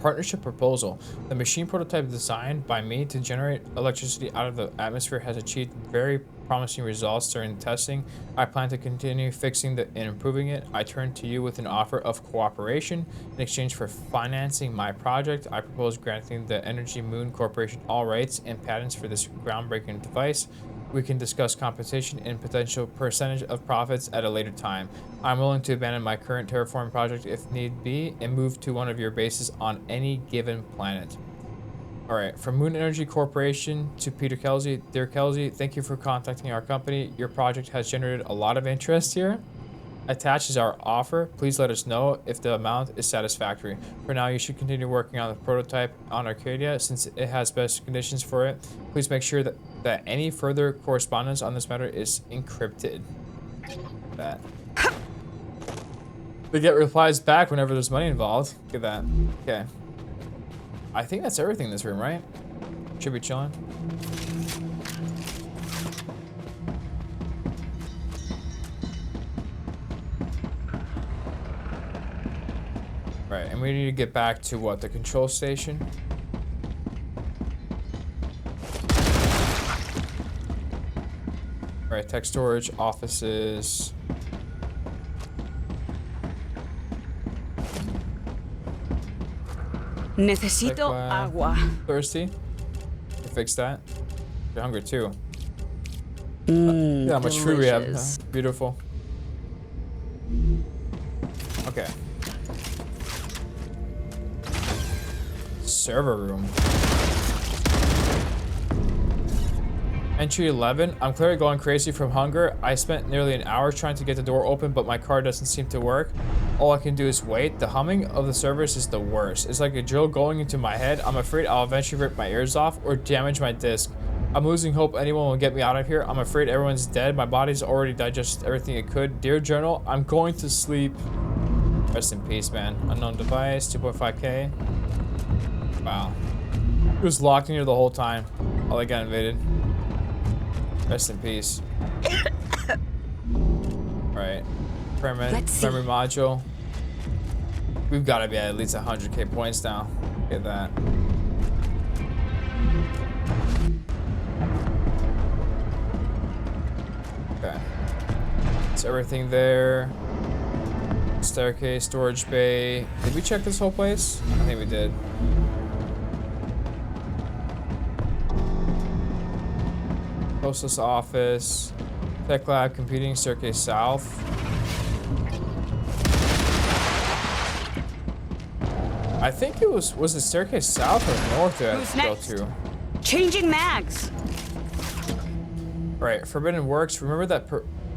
Partnership proposal. The machine prototype designed by me to generate electricity out of the atmosphere has achieved very promising results during testing. I plan to continue fixing and improving it. I turn to you with an offer of cooperation. In exchange for financing my project, I propose granting the Energy Moon Corporation all rights and patents for this groundbreaking device. We can discuss compensation and potential percentage of profits at a later time. I'm willing to abandon my current terraforming project if need be and move to one of your bases on any given planet. All right, from Moon Energy Corporation to Peter Kelsey. Dear Kelsey, thank you for contacting our company. Your project has generated a lot of interest here. Attached is our offer. Please let us know if the amount is satisfactory. For now, you should continue working on the prototype on Arcadia since it has best conditions for it. Please make sure that any further correspondence on this matter is encrypted. That. They get replies back whenever there's money involved. Look at that. Okay. I think that's everything in this room, right? Should be chilling. Right, and we need to get back to what? The control station? Right, tech storage, offices. Necesito agua. Thirsty? Fix that. You're hungry too. Yeah, how much food we have. Beautiful. Okay. Server room. Entry 11. I'm clearly going crazy from hunger. I spent nearly an hour trying to get the door open, but my car doesn't seem to work. All I can do is wait. The humming of the servers is the worst. It's like a drill going into my head. I'm afraid I'll eventually rip my ears off or damage my disc. I'm losing hope anyone will get me out of here. I'm afraid everyone's dead. My body's already digested everything it could. Dear Journal, I'm going to sleep. Rest in peace, man. Unknown device, 2.5K. Wow. He was locked in here the whole time while I got invaded. Rest in peace. Alright. Memory module. We've got to be at least 100K points now. Get that. Okay. It's everything there. Staircase, storage bay. Did we check this whole place? I think we did. Hostess office. Tech lab, computing, staircase south. I think it was it staircase south or north that I had to go to? Changing mags. Right, forbidden works. Remember that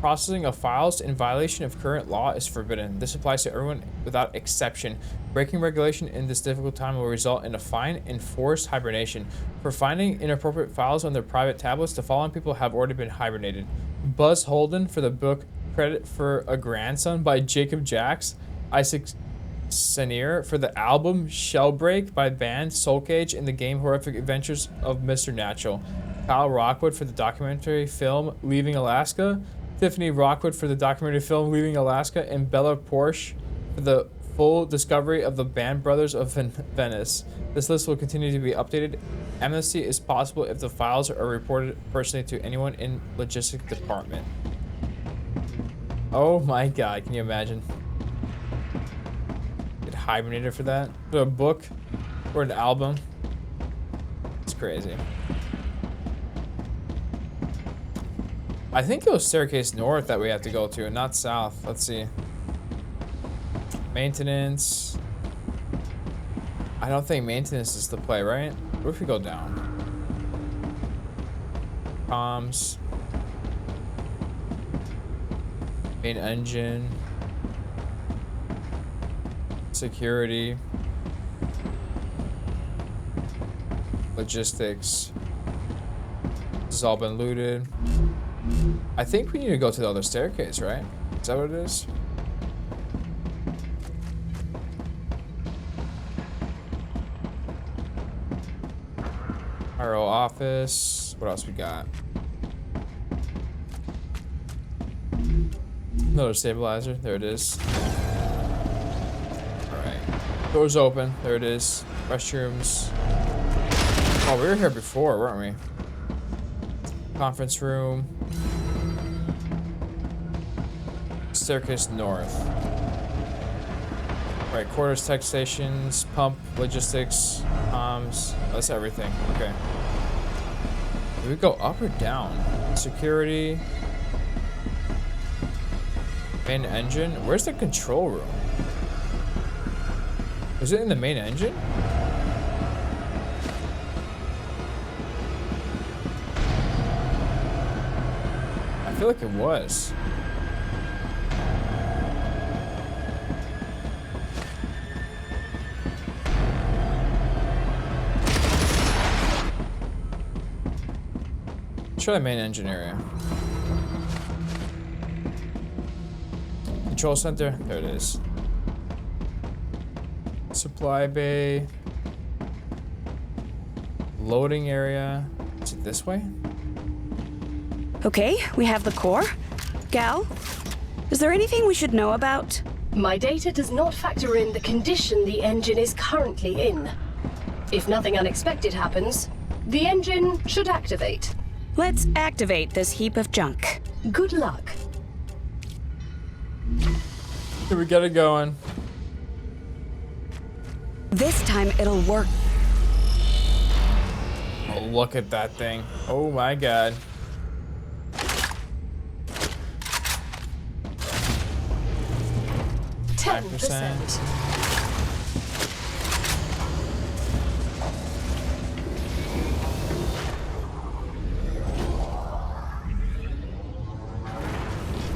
processing of files in violation of current law is forbidden. This applies to everyone without exception. Breaking regulation in this difficult time will result in a fine and forced hibernation. For finding inappropriate files on their private tablets, the following people have already been hibernated. Buzz Holden for the book Credit for a Grandson by Jacob Jacks. Isaac Sanier for the album Shellbreak by band Soul Cage and the game Horrific Adventures of Mr. Natural. Kyle Rockwood for the documentary film Leaving Alaska. Tiffany Rockwood for the documentary film Leaving Alaska. And Bella Porsche for the full discovery of the Band Brothers of Venice. This list will continue to be updated. Amnesty is possible if the files are reported personally to anyone in logistics department. Oh my god, can you imagine? Get hibernated for that? For a book or an album? It's crazy. I think it was staircase north that we have to go to, and not south. Let's see. Maintenance. I don't think maintenance is the play, right? What if we go down? Comms. Main engine. Security. Logistics. This has all been looted. I think we need to go to the other staircase, right? Is that what it is? RO office. What else we got? Another stabilizer. There it is. Alright. Doors open. There it is. Restrooms. Oh, we were here before, weren't we? Conference room. Staircase north. Right, quarters, tech stations, pump, logistics, comms. That's everything. Okay. Do we go up or down? Security. Main engine. Where's the control room? Was it in the main engine? I feel like it was. Try the main engine area. Control center. There it is. Supply bay. Loading area. Is it this way? Okay, we have the core. Gal, is there anything we should know about? My data does not factor in the condition the engine is currently in. If nothing unexpected happens, the engine should activate. Let's activate this heap of junk. Good luck. Here we get it going. This time it'll work. Oh, look at that thing. Oh my god. %.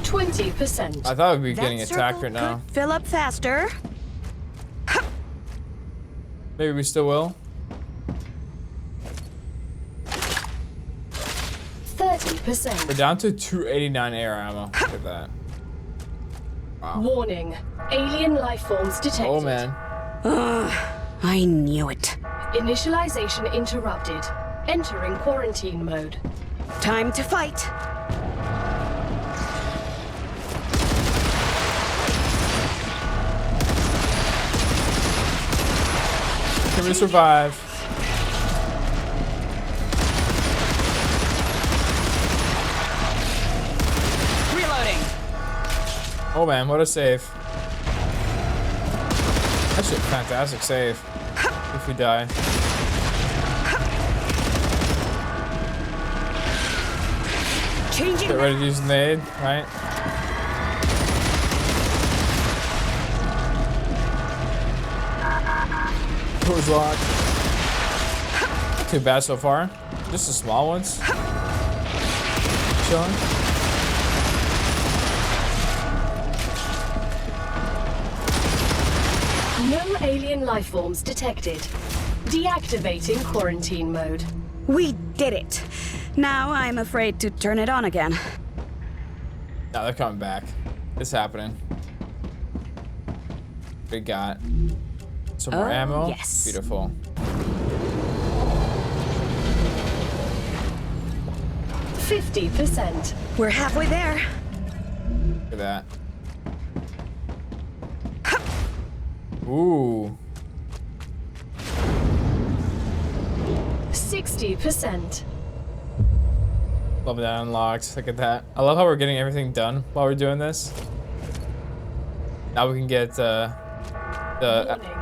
20%. I thought we'd be getting attacked right now. Fill up faster. Maybe we still will. 50%. We're down to 289 air ammo. Look at that. Wow. Warning. Alien life forms detected. Oh, man. I knew it. Initialization interrupted. Entering quarantine mode. Time to fight. Can we survive? Reloading. Oh man, what a save. Actually, a fantastic save. If we die. Changing. Get ready to use the nade, right? Door's locked. Not too bad so far. Just the small ones. Chilling. No alien life forms detected. Deactivating quarantine mode. We did it. Now I'm afraid to turn it on again. No, they're coming back. It's happening. We got some more ammo. Yes. Beautiful. %. We're halfway there. Look at that. Ooh. 60%. Love that unlocked. Look at that. I love how we're getting everything done while we're doing this. Now we can get the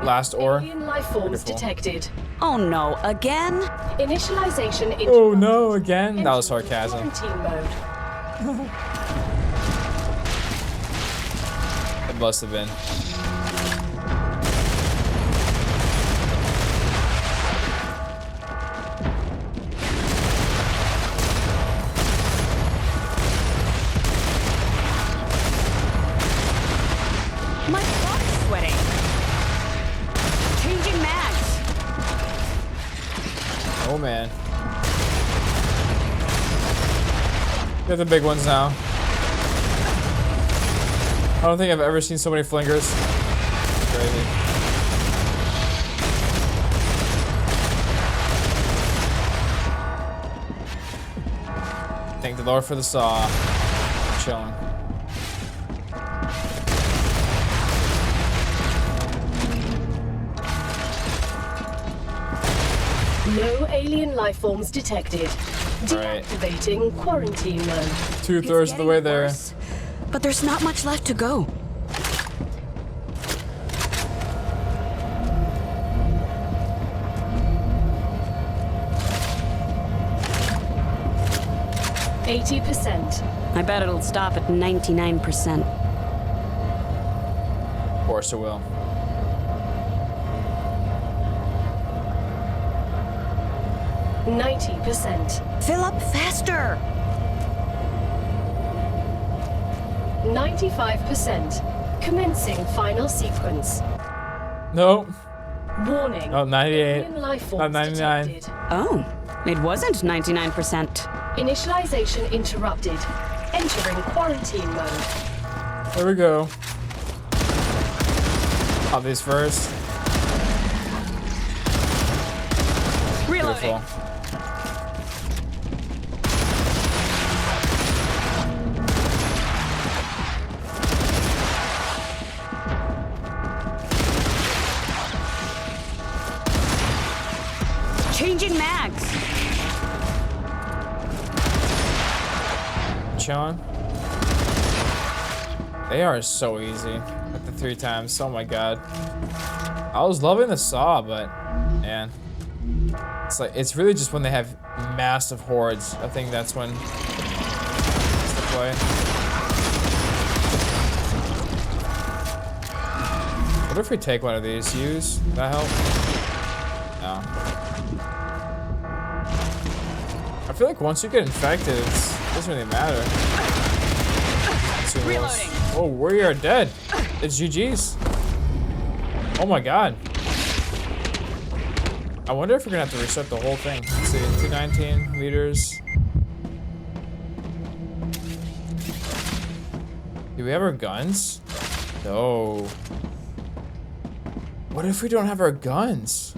last ore. Alien life forms Beautiful. detected. Oh no, again? Initialization interrupted. Oh no, again? That was sarcasm. Quarantine mode. It must have been. My body's sweating. Changing mags. Oh man. They're the big ones now. I don't think I've ever seen so many flingers. Crazy. Thank the Lord for the saw. Chilling. No alien life forms detected. Alright. Deactivating quarantine mode. 2/3 of the way there. Worse, but there's not much left to go. %. I bet it'll stop at 99%. Of course it will. %. Fill up faster. 95%. Commencing final sequence. Nope. Warning. Oh, 98. Alien life forms Not 99. detected. Oh, it wasn't 99%. Initialization interrupted. Entering quarantine mode. There we go. Pop these first. Reloading. Beautiful. Changing mags. Chilling. They are so easy at the 3 times. Oh my god. I was loving the saw, but man, it's really just when they have massive hordes. I think that's when it's the play. What if we take one of these? Use? Would that help? No. I feel like once you get infected, it doesn't really matter. Reloading. Oh, we are dead. It's GG's. Oh my god. I wonder if we're gonna have to reset the whole thing. Let's see, 219 meters. Do we have our guns? No. What if we don't have our guns?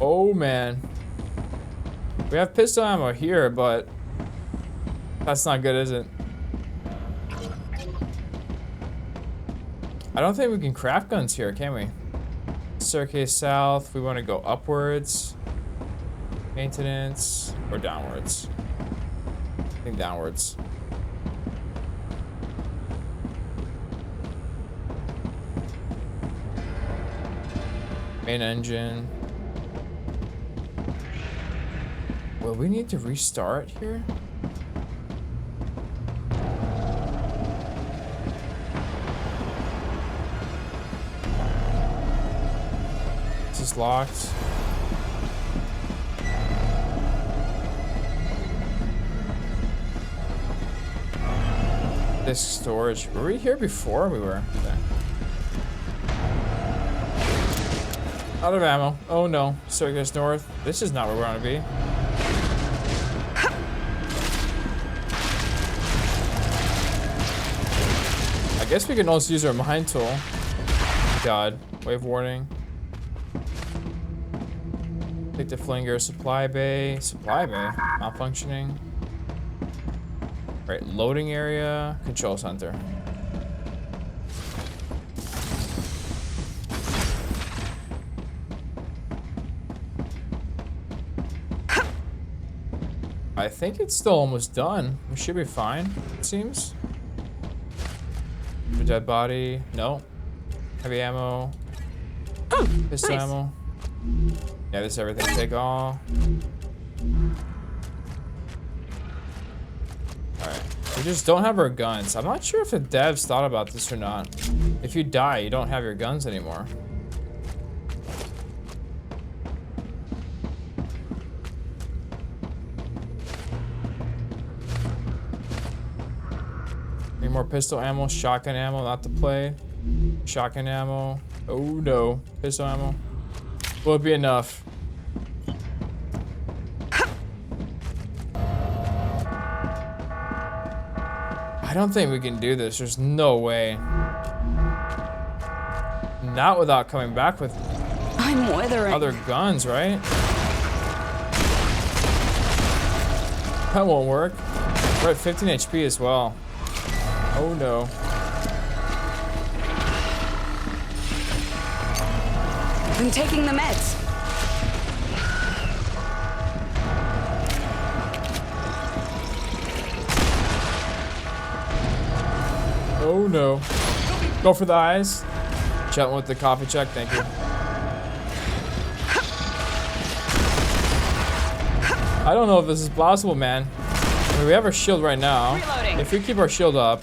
Oh man. We have pistol ammo here, but that's not good, is it? I don't think we can craft guns here, can we? Staircase south, we want to go upwards. Maintenance, or downwards? I think downwards. Main engine. Will we need to restart here? This is locked. Disk storage. Were we here before? We were. Okay. Out of ammo. Oh no. Circus north. This is not where we want to be. I guess we can also use our mine tool. God. Wave warning. Take the flinger. Supply bay. Supply bay. Malfunctioning. Right. Loading area. Control center. I think it's still almost done. We should be fine, it seems. The dead body. No. Heavy ammo. Pistol nice. ammo. Yeah, this is everything. Take all. Alright. We just don't have our guns. I'm not sure if the devs thought about this or not. If you die, you don't have your guns anymore. Need more pistol ammo, shotgun ammo, not to play. Shotgun ammo. Oh no. Pistol ammo. Will it be enough? I don't think we can do this. There's no way. Not without coming back with I'm weathering. other guns, right? That won't work. We're at 15 HP as well. Oh no. I'm taking the meds. Oh no. Go for the eyes. Chatting with the coffee check, thank you. I don't know if this is plausible, man. I mean, we have our shield right now. Reloading. If we keep our shield up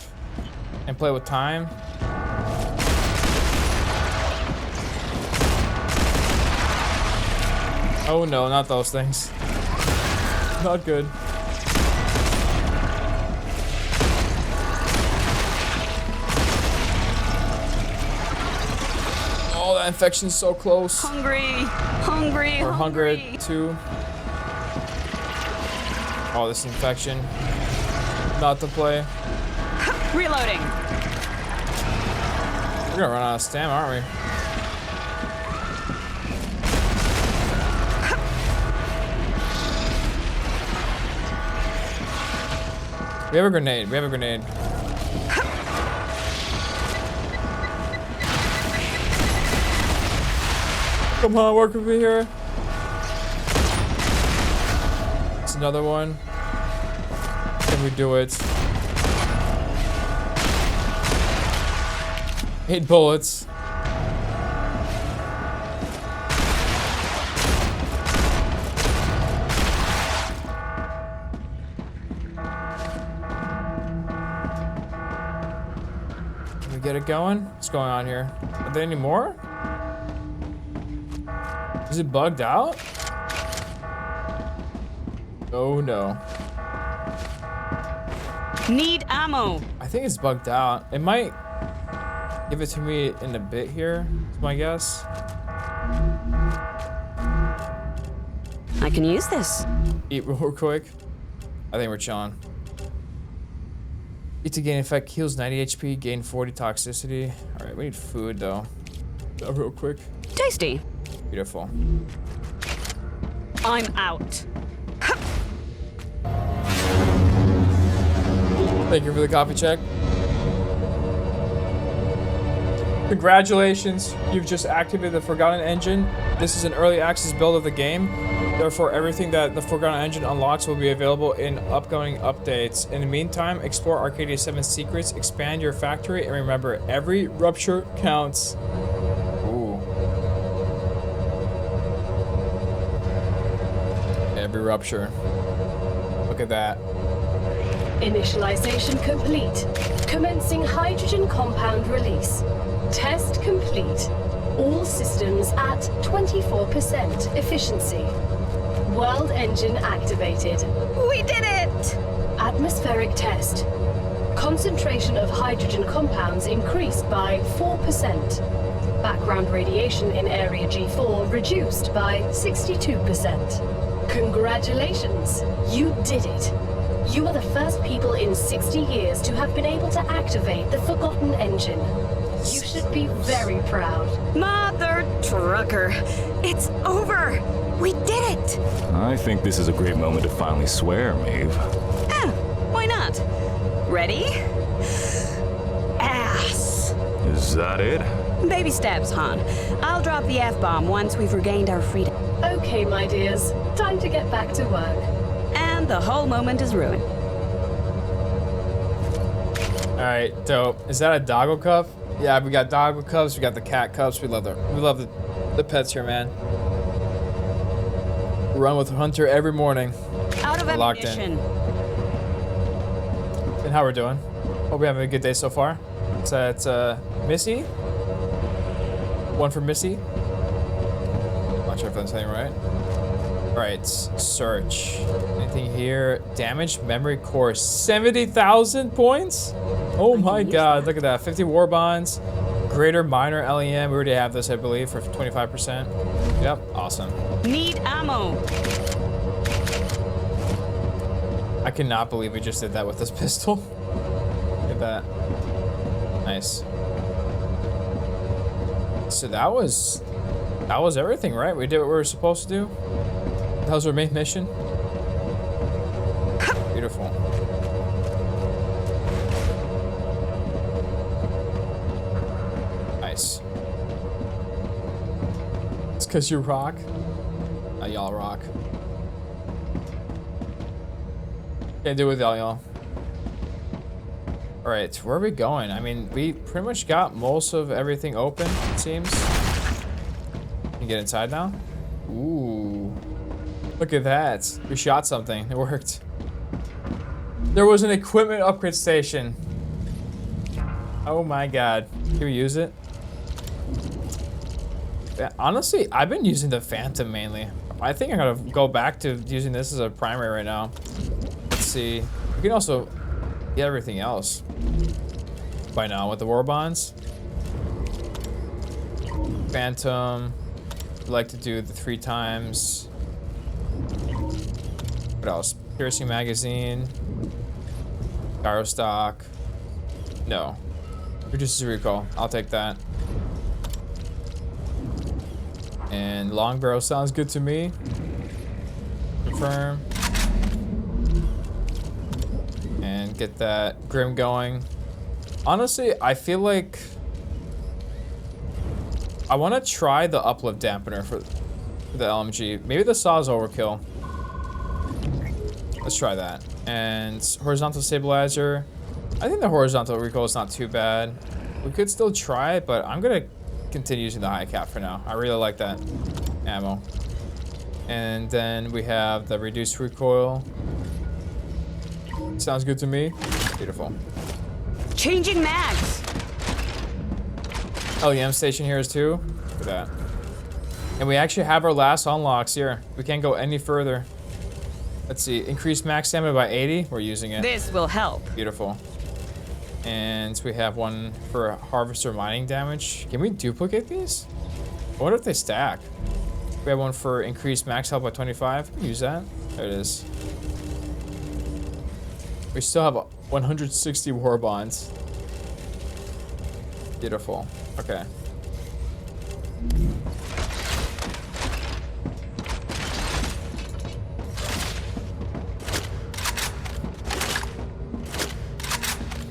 and play with time. Oh no, not those things. Not good. Oh, that infection's so close. Hungry, hungry, We're hungry. hungry too. Oh, this infection. Not to play. Reloading. We're gonna run out of stamina, aren't we? We have a grenade. We have a grenade. Come on, work with me here. It's another one. Can we do it? 8 bullets. Can we get it going? What's going on here? Are there any more? Is it bugged out? Oh no. Need ammo. I think it's bugged out. It might give it to me in a bit here, is my guess. I can use this. Eat real quick. I think we're chilling. Eat to gain effect, heals 90 HP, gain 40 toxicity. All right, we need food though. Real quick. Tasty. Beautiful. I'm out. Thank you for the coffee check. Congratulations, you've just activated the Forgotten Engine. This is an early access build of the game. Therefore, everything that the Forgotten Engine unlocks will be available in upcoming updates. In the meantime, explore Arcadia 7's secrets, expand your factory, and remember, every rupture counts. Ooh. Every rupture. Look at that. Initialization complete. Commencing hydrogen compound release. Test complete. All systems at 24% efficiency. World engine activated. We did it! Atmospheric test. Concentration of hydrogen compounds increased by 4%. Background radiation in area G4 reduced by 62%. Congratulations, you did it. You are the first people in 60 years to have been able to activate the Forgotten Engine. You should be very proud. Mother trucker, it's over. We did it. I think this is a great moment to finally swear, Maeve. Why not? Ready? Ass. Is that it? Baby steps, Han. I'll drop the F-bomb once we've regained our freedom. Okay, my dears. Time to get back to work. And the whole moment is ruined. Alright, dope. Is that a doggo cup? Yeah, we got doggo cups, we got the cat cups. We love the pets here, man. Run with Hunter every morning. Out of locked in. ammunition. And how we're doing? Hope we're having a good day so far. It's Missy. One for Missy. Not sure if that's saying right. Alright, search. Anything here? Damaged memory core. 70,000 points? Oh my god, look at that. 50 war bonds. Greater minor LEM. We already have this, I believe, for 25%. Yep, awesome. Need ammo. I cannot believe we just did that with this pistol. Look at that. Nice. So that was everything, right? We did what we were supposed to do. That was our main mission. Beautiful. Nice. It's because you rock. Y'all rock. Can't do it with y'all. Alright, where are we going? I mean, we pretty much got most of everything open, it seems. Can you get inside now? Ooh. Look at that. We shot something. It worked. There was an equipment upgrade station. Oh my god. Can we use it? Yeah, honestly, I've been using the Phantom mainly. I think I'm gonna go back to using this as a primary right now. Let's see. We can also get everything else by now with the war bonds. Phantom. I'd like to do the 3 times. What else? Piercing magazine. Gyro stock. No. Reduces recoil. I'll take that. And long barrel sounds good to me. Confirm. And get that Grim going. Honestly, I feel like I want to try the uplift dampener for the LMG. Maybe the saw is overkill. Let's try that. And horizontal stabilizer. I think the horizontal recoil is not too bad. We could still try it, but I'm gonna continue using the high cap for now. I really like that ammo. And then we have the reduced recoil. Sounds good to me. Beautiful. Changing mags. LEM station here is too. Look at that. And we actually have our last unlocks here. We can't go any further. Let's see. Increased max stamina by 80. We're using it. This will help. Beautiful. And we have one for harvester mining damage. Can we duplicate these? I wonder if they stack. We have one for increased max health by 25. Use that. There it is. We still have 160 war bonds. Beautiful. Okay.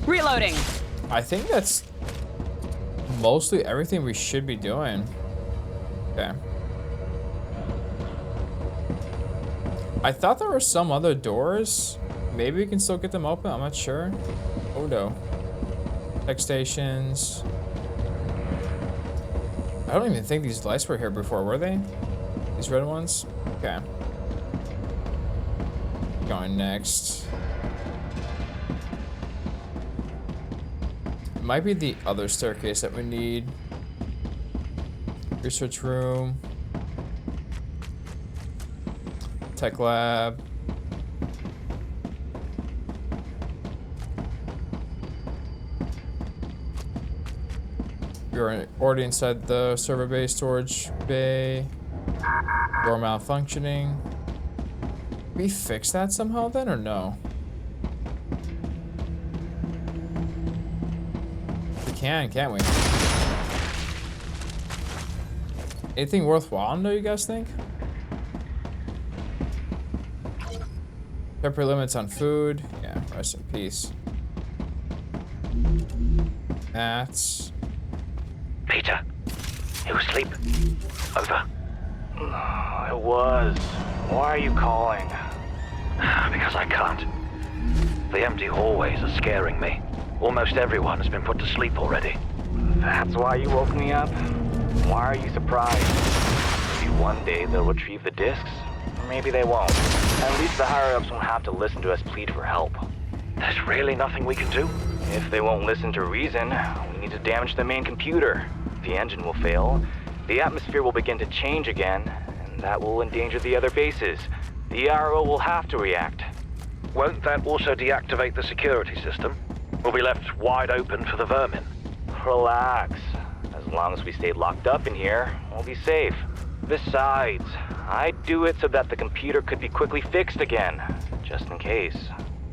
Reloading. I think that's mostly everything we should be doing. Okay. I thought there were some other doors. Maybe we can still get them open. I'm not sure. Oh no. Tech stations. I don't even think these lights were here before, were they? These red ones? Okay. Going next. It might be the other staircase that we need. Research room. Tech lab. You're already inside the server bay, storage bay. Door malfunctioning. We fix that somehow then or no? We can, can't we? Anything worthwhile, do you guys think? Temporary limits on food. Yeah, rest in peace. Mats. Peter, you asleep? Over. I was. Why are you calling? Because I can't. The empty hallways are scaring me. Almost everyone has been put to sleep already. That's why you woke me up? Why are you surprised? Maybe one day they'll retrieve the discs, or maybe they won't. At least the higher-ups won't have to listen to us plead for help. There's really nothing we can do? If they won't listen to reason, we need to damage the main computer. The engine will fail, the atmosphere will begin to change again, and that will endanger the other bases. The IRO will have to react. Won't that also deactivate the security system? We'll be left wide open for the vermin. Relax. As long as we stay locked up in here, we'll be safe. Besides, I'd do it so that the computer could be quickly fixed again, just in case.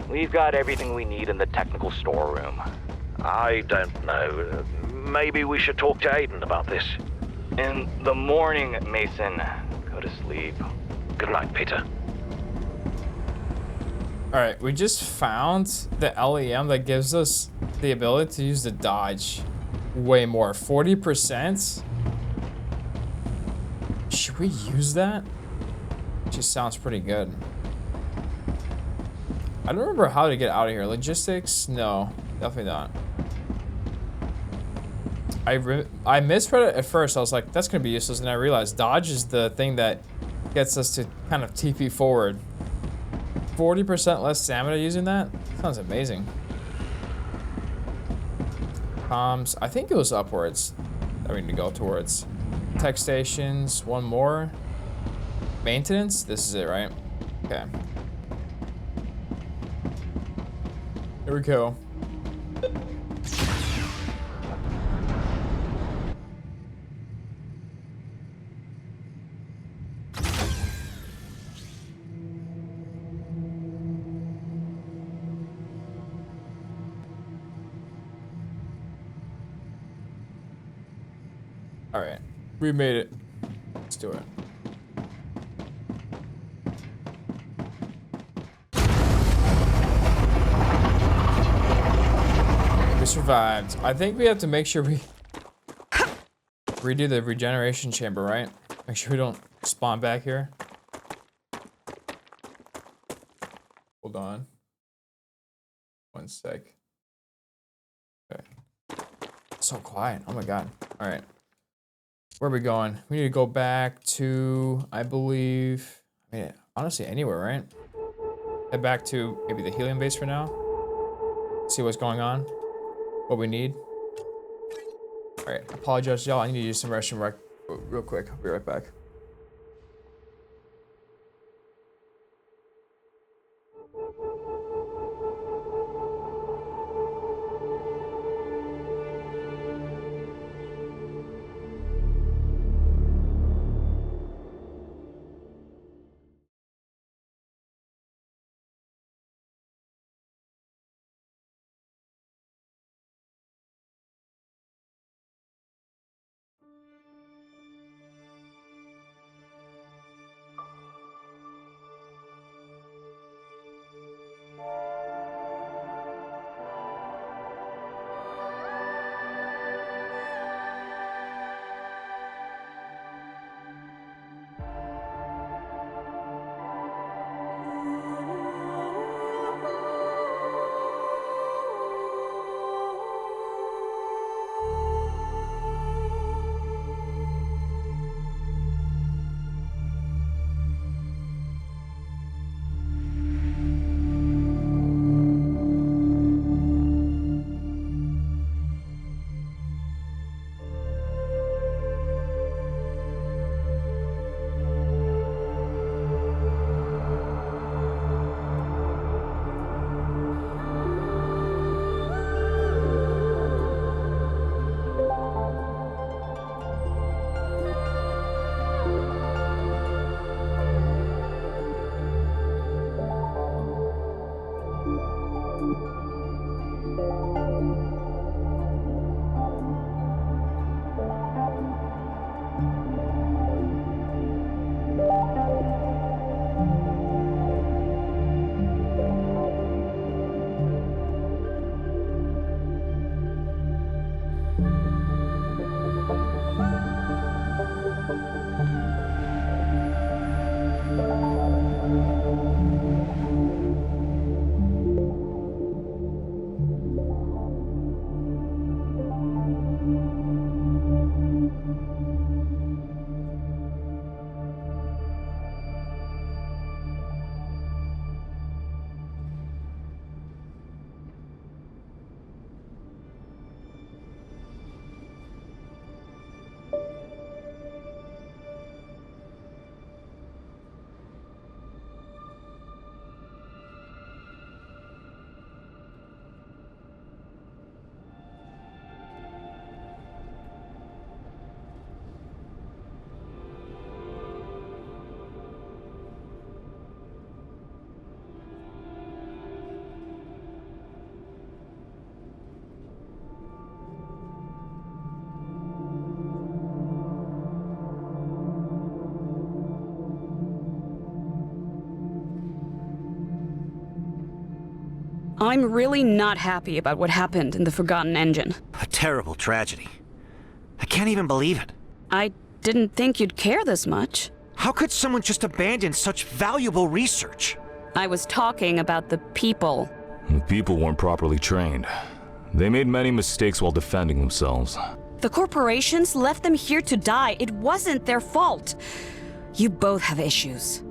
We've got everything we need in the technical storeroom. I don't know. Maybe we should talk to Aiden about this. In the morning, Mason. Go to sleep. Good night, Peter. Alright, we just found the LEM that gives us the ability to use the dodge way more. 40%? Should we use that? Just sounds pretty good. I don't remember how to get out of here. Logistics? No, definitely not. I misread it at first. I was like, that's gonna be useless, and I realized dodge is the thing that gets us to kind of TP forward. 40% less stamina using that? Sounds amazing. Comms, I think it was upwards that we need to go towards. Tech stations, one more. Maintenance, this is it, right? Okay. Here we go. All right, we made it. Let's do it. We survived. I think we have to make sure we redo the regeneration chamber, right? Make sure we don't spawn back here. Hold on. One sec. Okay. So quiet. Oh my god. All right. Where are we going? We need to go back to, I believe, I mean, honestly, anywhere, right? Head back to maybe the helium base for now. See what's going on. What we need. All right, apologize, y'all. I need to use some restroom real quick. I'll be right back. I'm really not happy about what happened in the Forgotten Engine. A terrible tragedy. I can't even believe it. I didn't think you'd care this much. How could someone just abandon such valuable research? I was talking about the people. The people weren't properly trained. They made many mistakes while defending themselves. The corporations left them here to die. It wasn't their fault. You both have issues.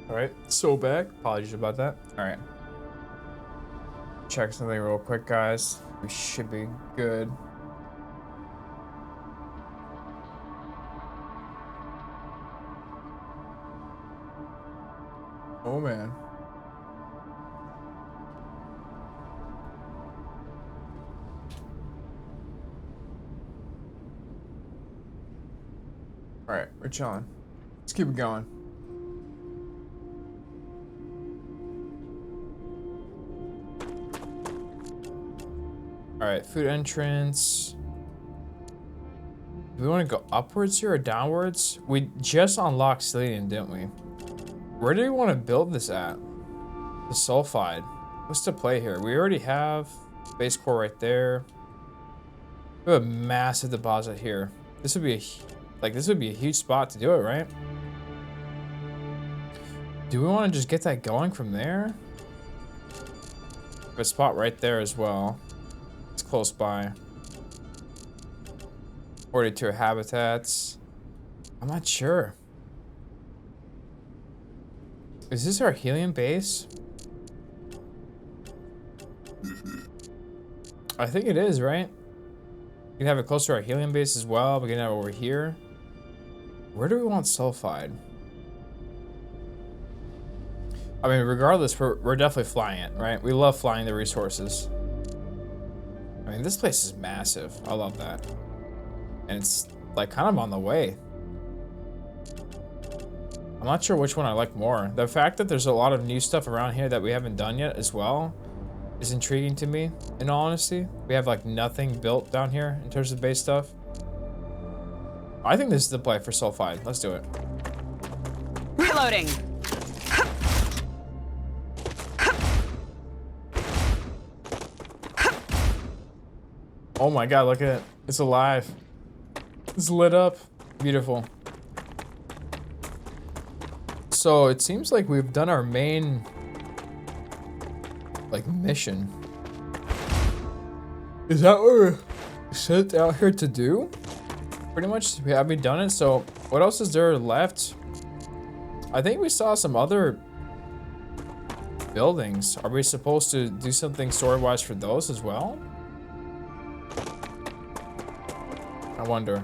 Alright, so back. Apologies about that. Alright. Check something real quick, guys. We should be good. Oh man. Alright, we're chilling. Let's keep it going. Alright, food entrance. Do we want to go upwards here or downwards? We just unlocked Selenium, didn't we? Where do we want to build this at? The sulfide. What's the play here? We already have base core right there. We have a massive deposit here. This would be a huge spot to do it, right? Do we want to just get that going from there? We have a spot right there as well. It's close by. 42 habitats. I'm not sure. Is this our helium base? I think it is, right? We can have it close to our helium base as well. We can have it over here. Where do we want sulfide? I mean, regardless, we're definitely flying it, right? We love flying the resources. I mean, this place is massive. I love that. And it's like kind of on the way. I'm not sure which one I like more. The fact that there's a lot of new stuff around here that we haven't done yet as well is intriguing to me, in all honesty. We have like nothing built down here in terms of base stuff. I think this is the play for sulfide. Let's do it. Reloading. Oh my god, look at it. It's alive. It's lit up. Beautiful. So it seems like we've done our main mission. Is that what we're set out here to do? Pretty much, have we done it? So what else is there left? I think we saw some other buildings. Are we supposed to do something story-wise for those as well? I wonder.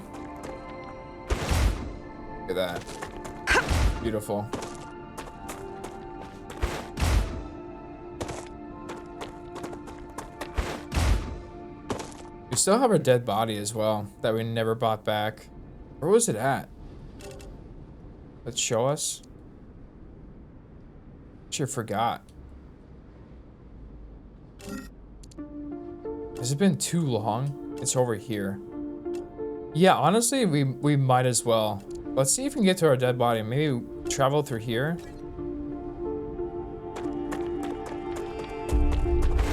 Look at that. Beautiful. We still have our dead body as well that we never bought back. Where was it at? Let's show us. Sure forgot. Has it been too long? It's over here. Yeah, honestly, we might as well. Let's see if we can get to our dead body. Maybe travel through here.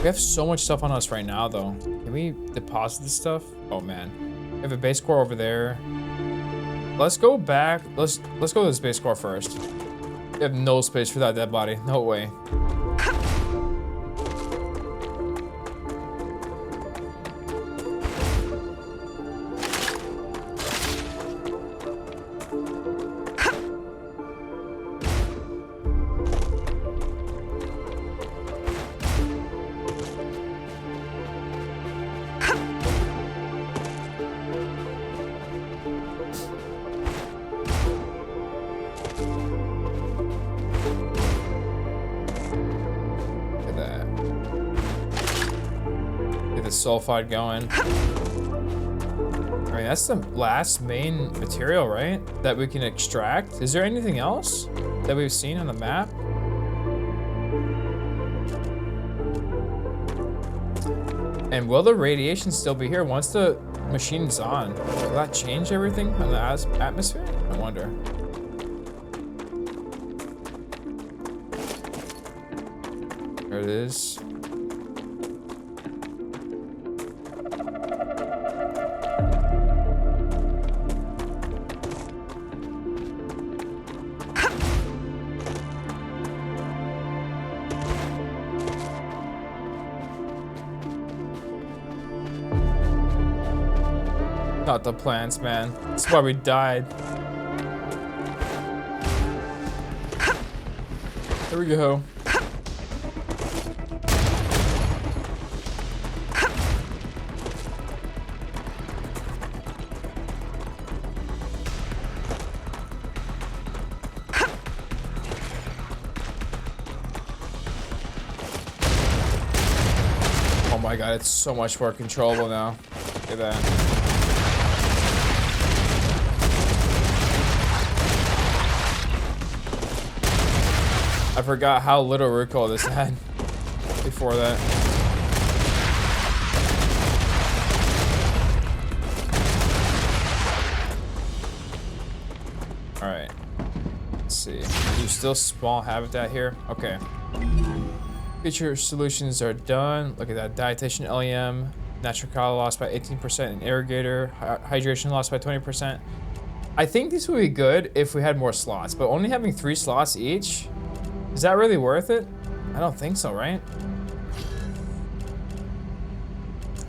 We have so much stuff on us right now, though. Can we deposit this stuff? Oh man, we have a base core over there. Let's go back. Let's go to this base core first. We have no space for that dead body. No way. Sulfide going. I mean, that's the last main material, right? That we can extract. Is there anything else that we've seen on the map? And will the radiation still be here once the machine's on? Will that change everything on the atmosphere? I wonder. There it is. Not the plants, man. That's why we died. There we go. Oh my god, it's so much more controllable now. Look at that. I forgot how little recoil this had before that. Alright. Let's see. You still small habitat here? Okay. Feature solutions are done. Look at that. Dietitian LEM. Natural calorie loss by 18% in irrigator. Hydration loss by 20%. I think these would be good if we had more slots, but only having 3 slots each? Is that really worth it? I don't think so, right?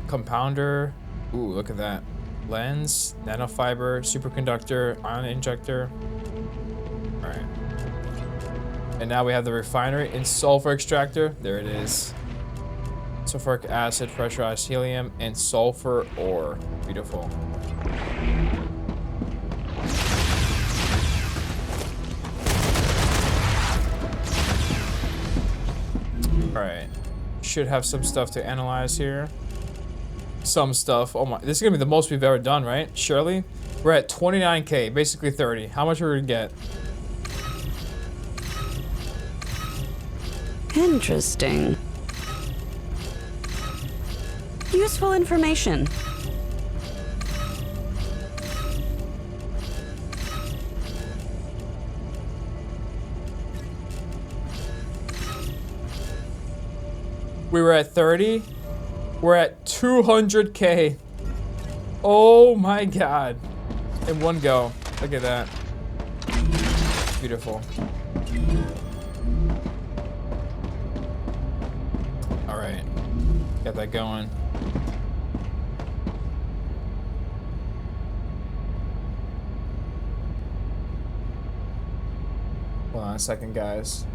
Compounder. Ooh, look at that. Lens, nanofiber, superconductor, ion injector. All right. And now we have the refinery and sulfur extractor. There it is. Sulfuric acid, pressurized helium, and sulfur ore. Beautiful. Alright, should have some stuff to analyze here. Some stuff. Oh my, this is gonna be the most we've ever done, right? Surely? We're at 29k, basically 30. How much are we gonna get? Interesting. Useful information. We were at 30. We're at 200k. Oh my god. In one go. Look at that. Beautiful. Alright. Got that going. Hold on a second, guys.